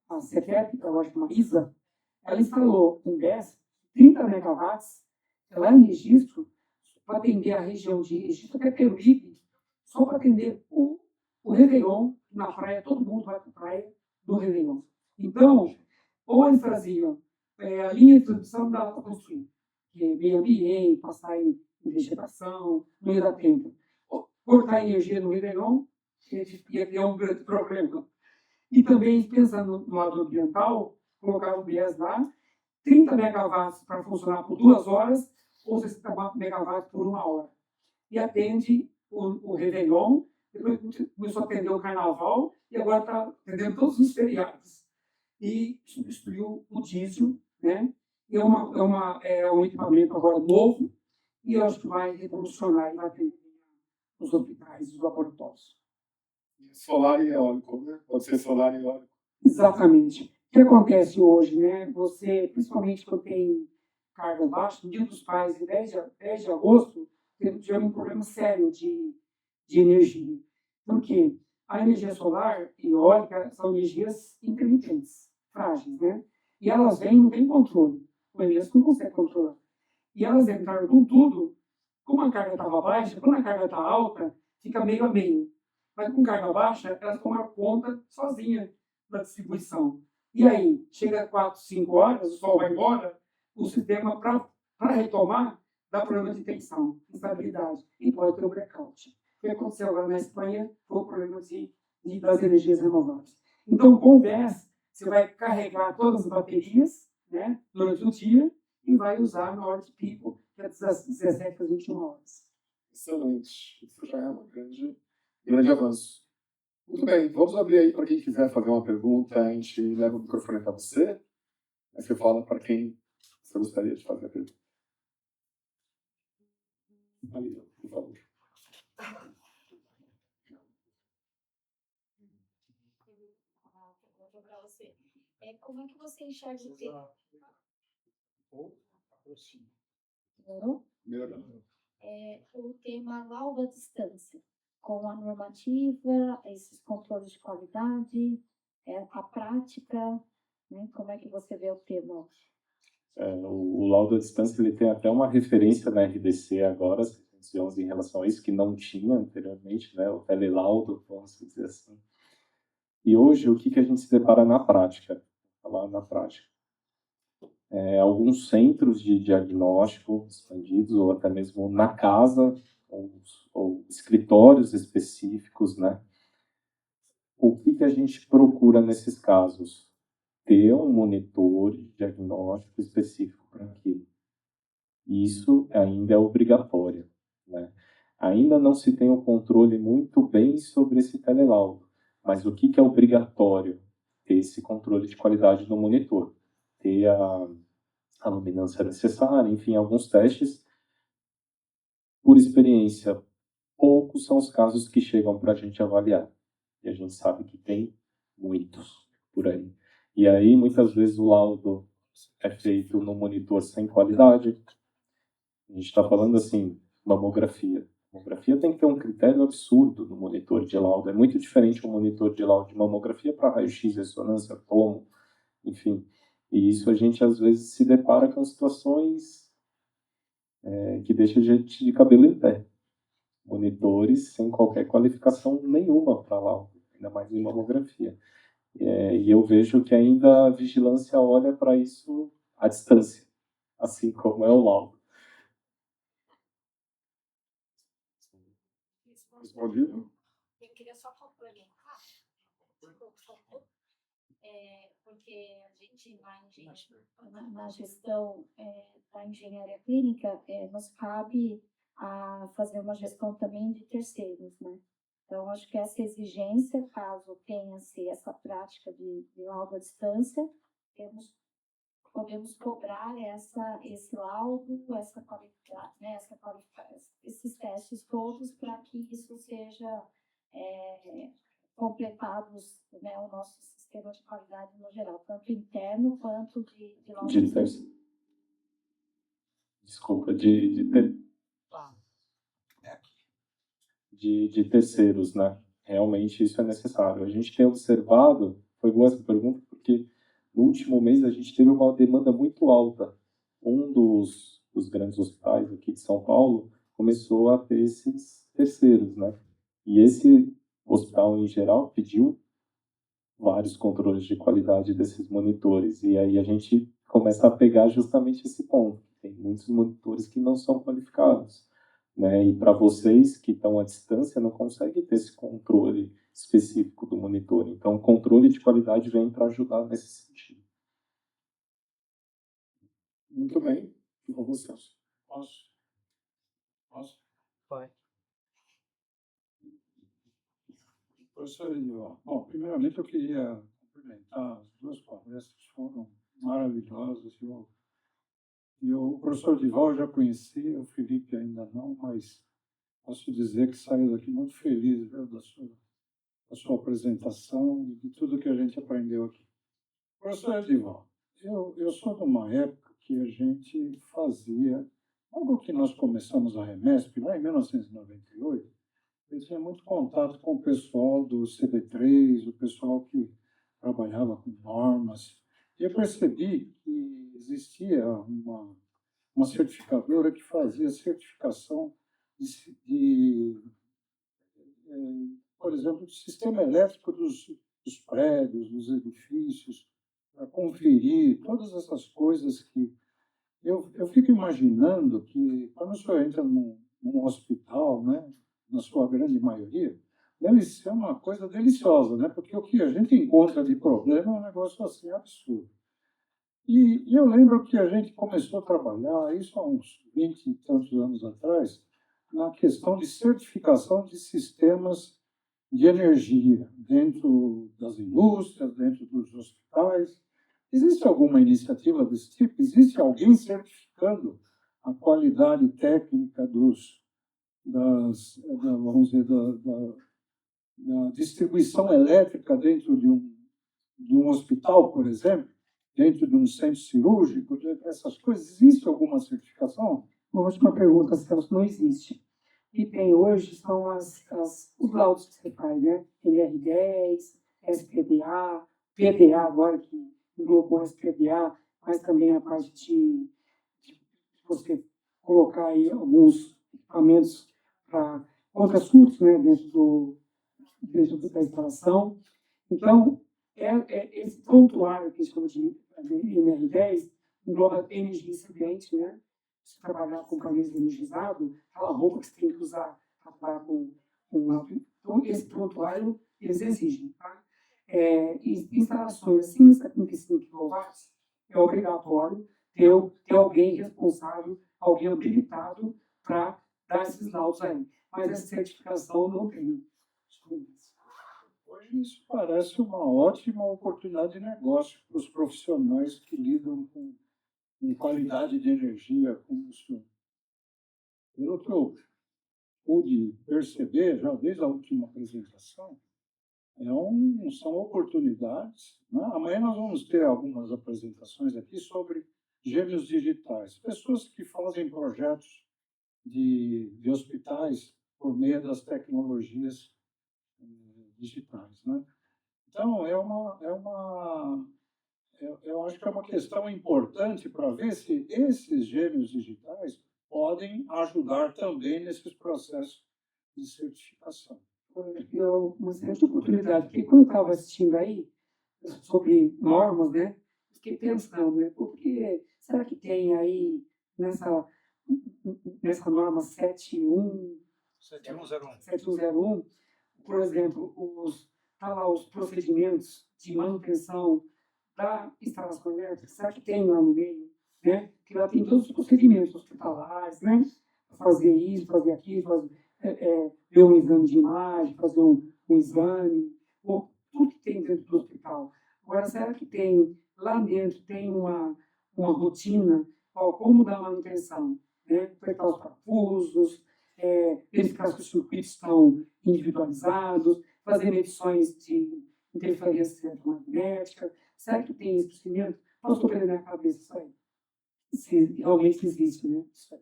a CETEP, eu acho que é uma ISA, ela instalou um BES 30 megawatts, lá em Registro, para atender a região de Registro, até Peruíbe, só para atender o Réveillon na praia, todo mundo vai para a praia do Réveillon. Então, ou eles faziam a linha de transmissão da para construir, que é meio ambiente, passar em vegetação, não ia dar tempo. Cortar energia no Réveillon, ia ter um grande problema. E também, pensando no lado ambiental, colocar o BES lá, 30 megawatts para funcionar por 2 horas, ou 60 megawatts por 1 hora. E atende o Réveillon, depois começou a atender o Carnaval, e agora está atendendo todos os feriados. E substituiu o diesel, né? E é um equipamento agora novo, e eu acho que vai revolucionar e vai atender os hospitais, os laboratórios. Solar e eólico, né? Pode ser solar e eólico. Exatamente. O que acontece hoje, né? Você, principalmente quando tem carga baixa, no Dia dos Pais, em 10 de agosto, tivemos um problema sério de energia. Por quê? A energia solar e eólica são energias intermitentes, frágeis, né? E elas vêm, não tem controle. O Enes não consegue controlar. E elas entraram com tudo. Como a carga estava baixa, quando a carga está alta, fica meio a meio. Mas com carga baixa, elas tomam conta sozinha da distribuição. E aí, chega a 4, 5 horas, o sol vai embora, o sistema, para retomar, dá problema de tensão, instabilidade, e pode ter um blackout. O que aconteceu agora na Espanha foi o problema das energias renováveis. Então, com o BES, você vai carregar todas as baterias, né, durante o dia e vai usar na hora de pico, que é das 17 às 21 horas. Excelente. Isso já é um grande avanço. Muito bem, vamos abrir aí para quem quiser fazer uma pergunta. A gente leva o microfone para você. Aí você fala para quem você gostaria de fazer a pergunta. Ali, por favor. Para você. Como é que você enxerga o tema? O tema lauda distância, com a normativa, esses controles de qualidade, a prática, né? Como é que você vê o tema hoje? O laudo à distância ele tem até uma referência na RDC agora, 611, em relação a isso, que não tinha anteriormente, né? O telelaudo, vamos dizer assim. E hoje, o que a gente se depara na prática? Falar na prática. alguns centros de diagnóstico expandidos, ou até mesmo na casa, ou escritórios específicos, né? O que a gente procura nesses casos? Ter um monitor de diagnóstico específico para aquilo. Isso ainda é obrigatório, né? Ainda não se tem o controle muito bem sobre esse telelaudo, mas o que é obrigatório? Ter esse controle de qualidade no monitor, ter a luminância necessária, enfim, alguns testes. Por experiência, poucos são os casos que chegam para a gente avaliar. E a gente sabe que tem muitos por aí. E aí, muitas vezes, o laudo é feito no monitor sem qualidade. A gente está falando assim, mamografia. Mamografia tem que ter um critério absurdo no monitor de laudo. É muito diferente um monitor de laudo de mamografia para raio-x, ressonância, tomo, enfim. E isso a gente, às vezes, se depara com situações que deixam a gente de cabelo em pé. Monitores sem qualquer qualificação nenhuma para laudo, ainda mais em mamografia. E eu vejo que ainda a vigilância olha para isso à distância, assim como é o laudo. Respondido? Eu queria só complementar, porque a gente na gestão da engenharia clínica nos cabe a fazer uma gestão também de terceiros, né? Então, acho que essa exigência, caso tenha-se essa prática de laudo à distância, podemos cobrar esse laudo, essa qualificação, né, esses testes todos para que isso seja completados, né, o nosso sistema de qualidade no geral, tanto interno quanto de laudo à distância. Desculpa, de terceiros, né? Realmente isso é necessário. A gente tem observado, foi boa essa pergunta, porque no último mês a gente teve uma demanda muito alta. Um dos grandes hospitais aqui de São Paulo começou a ter esses terceiros, né? E esse hospital, em geral, pediu vários controles de qualidade desses monitores. E aí a gente começa a pegar justamente esse ponto. Tem muitos monitores que não são qualificados, né? E para vocês que estão à distância, não conseguem ter esse controle específico do monitor. Então, o controle de qualidade vem para ajudar nesse sentido. Muito bem. E com vocês? Posso? Vai. Professor Edival, bom, primeiramente eu queria cumprimentar as duas palestras, foram maravilhosas. O professor Edival eu já conhecia, o Felipe ainda não, mas posso dizer que saí daqui muito feliz, viu, da sua apresentação e de tudo que a gente aprendeu aqui. Professor Edival, eu sou de uma época que a gente fazia, logo que nós começamos a Remesp, lá em 1998, eu tinha muito contato com o pessoal do CD3, o pessoal que trabalhava com normas. E eu percebi que existia uma certificadora que fazia certificação por exemplo, do sistema elétrico dos prédios, dos edifícios, para conferir todas essas coisas que... Eu fico imaginando que, quando o senhor entra num hospital, né, na sua grande maioria, deve ser uma coisa deliciosa, né? Porque o que a gente encontra de problema é um negócio assim absurdo. E eu lembro que a gente começou a trabalhar, isso há uns 20 e tantos anos atrás, na questão de certificação de sistemas de energia dentro das indústrias, dentro dos hospitais. Existe alguma iniciativa desse tipo? Existe alguém certificando a qualidade técnica vamos dizer, da distribuição elétrica dentro de um hospital, por exemplo, dentro de um centro cirúrgico, essas coisas? Existe alguma certificação? Uma última pergunta, Celso, não existe. E tem hoje são os laudos que você faz, né? NR10, SPDA, PDA agora, que englobou SPDA, mas também a parte de você colocar aí alguns equipamentos para contra-surtos, né, dentro da instalação. Então, esse prontuário que a gente chama de NR10 engloba energia incidente, né? Se trabalhar com painel energizado, aquela roupa que você tem que usar para trabalhar com alto. Então, esse prontuário, eles exigem, tá? Instalações acima de 75 kW é obrigatório ter alguém responsável, alguém habilitado para dar esses laudos aí. Mas essa certificação não tem. Hoje isso parece uma ótima oportunidade de negócio para os profissionais que lidam com qualidade de energia, como o senhor. Pelo que eu pude perceber, já desde a última apresentação, são oportunidades. Né? Amanhã nós vamos ter algumas apresentações aqui sobre gêmeos digitais, pessoas que fazem projetos de hospitais por meio das tecnologias digitais. Né? Então, eu acho que é uma questão importante para ver se esses gêmeos digitais podem ajudar também nesses processos de certificação. Uma excelente oportunidade, porque quando eu estava assistindo aí sobre normas, né, fiquei pensando, né, porque será que tem aí nessa norma 7101, por exemplo, tá lá os procedimentos de manutenção da instalação elétrica, será que tem lá no meio, né? Que lá tem todos os procedimentos hospitalares, né? Fazer isso, fazer aquilo, ver um exame de imagem, fazer um exame, ou tudo que tem dentro do hospital. Agora, será que tem, lá dentro, tem uma rotina, como dar manutenção, né? Apertar os parafusos, verificar se os circuitos estão individualizados, fazer medições de interferência eletromagnética. Será que tem esse procedimento? Posso pôr na minha cabeça isso aí? Se realmente existe, né? Isso aí.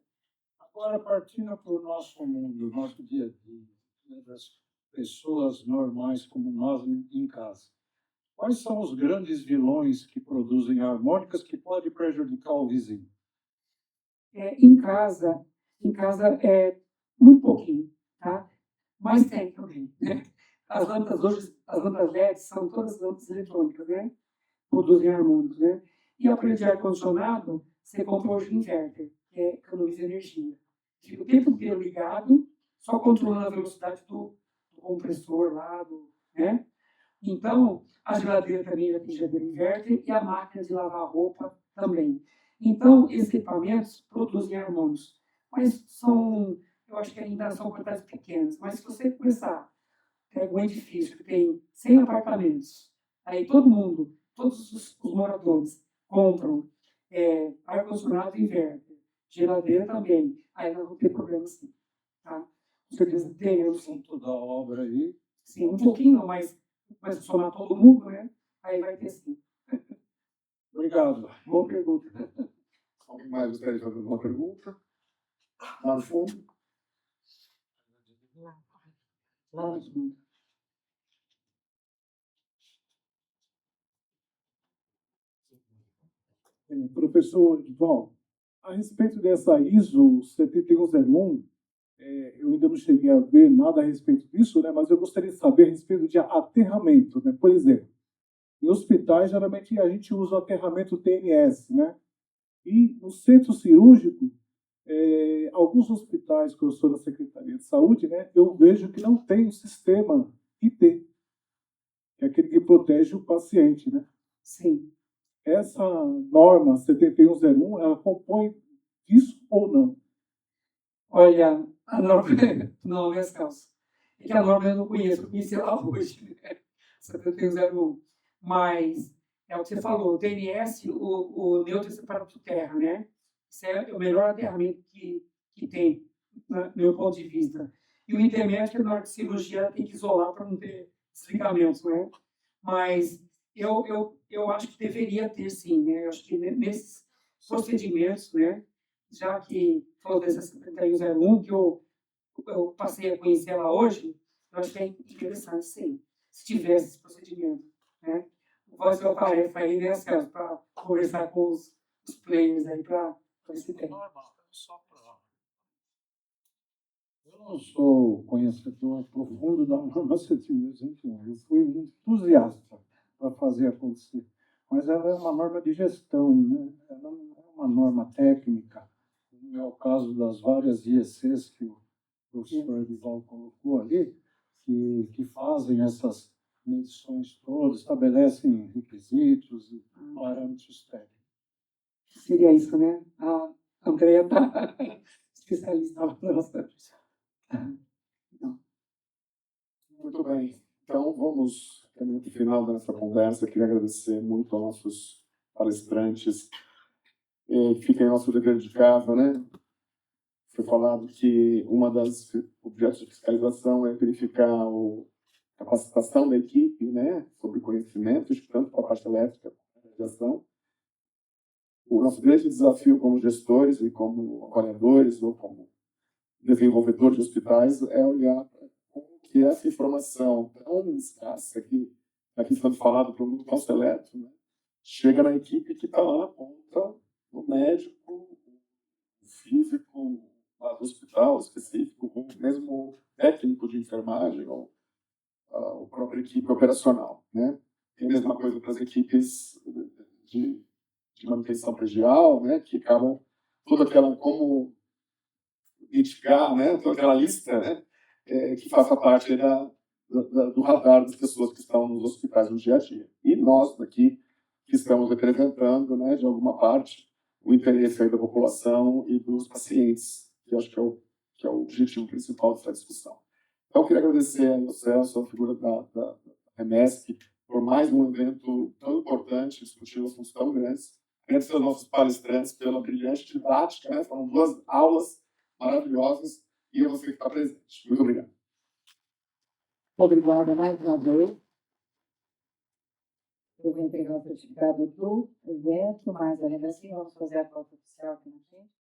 Agora, partindo para o nosso mundo, nosso dia a dia, né, das pessoas normais como nós em casa. Quais são os grandes vilões que produzem harmônicas que podem prejudicar o vizinho? Em casa é muito pouquinho, tá? Mas tem também, né? As lâmpadas hoje, as lâmpadas LED são todas lâmpadas eletrônicas, né? Produzem harmônicos, né? E o aparelho de ar-condicionado, você compra hoje um inverter, que economiza energia. Fica o tempo inteiro ligado, só controlando a velocidade do compressor lá, né? Então, a geladeira também já tem geladeira inverter e a máquina de lavar roupa também. Então, esses equipamentos produzem harmônicos, mas eu acho que ainda são quantidades pequenas. Mas se você pensar, pega um edifício que tem 100 apartamentos, aí todos os moradores compram ar-condicionado e inverter, geladeira também, aí não vão ter problema sim. Tá? Com certeza tem, eu sim. Toda a obra aí. Sim, um pouquinho, mas somar todo mundo, né? Aí vai ter sim. Obrigado. Boa pergunta. Alguém mais gostaria de fazer uma pergunta? Lá no fundo? Lá no fundo. Professor Edval, a respeito dessa ISO 7101, eu ainda não cheguei a ver nada a respeito disso, né, mas eu gostaria de saber a respeito de aterramento. Né? Por exemplo, em hospitais, geralmente a gente usa o aterramento TNS, né? E no centro cirúrgico, alguns hospitais que eu sou da Secretaria de Saúde, né, eu vejo que não tem o sistema IT, que é aquele que protege o paciente, né? Sim. Essa norma 7101, ela compõe isso ou não? Olha, a norma não é calça. É que a norma eu não conheço, eu conheci ela hoje, né? 7101. Mas é o que você falou, o TNS, o neutro é separado do terra, né? Isso é o melhor aterramento que tem, no meu ponto de vista. E o intermédio, na hora de cirurgia, tem que isolar para não ter desligamentos, né? Mas eu acho que deveria ter, sim, né? Eu acho que nesses procedimentos, né? Já que falou dessa 7101, que eu passei a conhecer ela hoje, eu acho que é interessante, sim, se tivesse esse procedimento, né? Vai ser uma tarefa aí, né, Celso, para conversar com os players aí, para ver se tem. Eu não sou conhecedor profundo da norma 7101, eu fui um entusiasta para fazer acontecer. mas ela é uma norma de gestão, né? Ela não é uma norma técnica. Não é o caso das várias IECs que o professor Edival colocou ali, que fazem essas medições todas, estabelecem requisitos e parâmetros técnicos. Seria isso, né? A Andrea está especialista na nossa. Muito bem. Então, vamos caminhar para o final da nossa conversa. Queria agradecer muito aos nossos palestrantes. Fica em nosso dever de casa, né? Foi falado que uma das objetos de fiscalização é verificar a capacitação da equipe, né? Sobre conhecimentos, tanto para a parte elétrica como a radiação. O nosso grande desafio como gestores e como avaliadores ou como desenvolvedores de hospitais é olhar como que essa informação tão escassa que aqui estamos falando para o mundo tão seleto, né, chega na equipe que está lá na ponta, o médico, o físico lá do hospital específico, ou mesmo o técnico de enfermagem ou a própria equipe operacional, né? Tem a mesma coisa para as equipes de manutenção predial, né, que acabam toda aquela como identificar, né, toda aquela lista, né, que faça parte do radar das pessoas que estão nos hospitais no dia a dia. E nós daqui que estamos representando, né, de alguma parte, o interesse aí da população e dos pacientes, que eu acho que é o objetivo principal dessa discussão. Então, eu queria agradecer ao Celso, a figura da REMESC, por mais um evento tão importante, discutindo assuntos tão grandes. Agradecer aos nossos palestrantes pela brilhante didática, né? Foram 2 aulas maravilhosas e a você que está presente. Muito obrigado. Obrigada mais uma vez. Eu vou entregar o certificado do evento, mais a redação, vamos fazer a pauta oficial aqui na frente.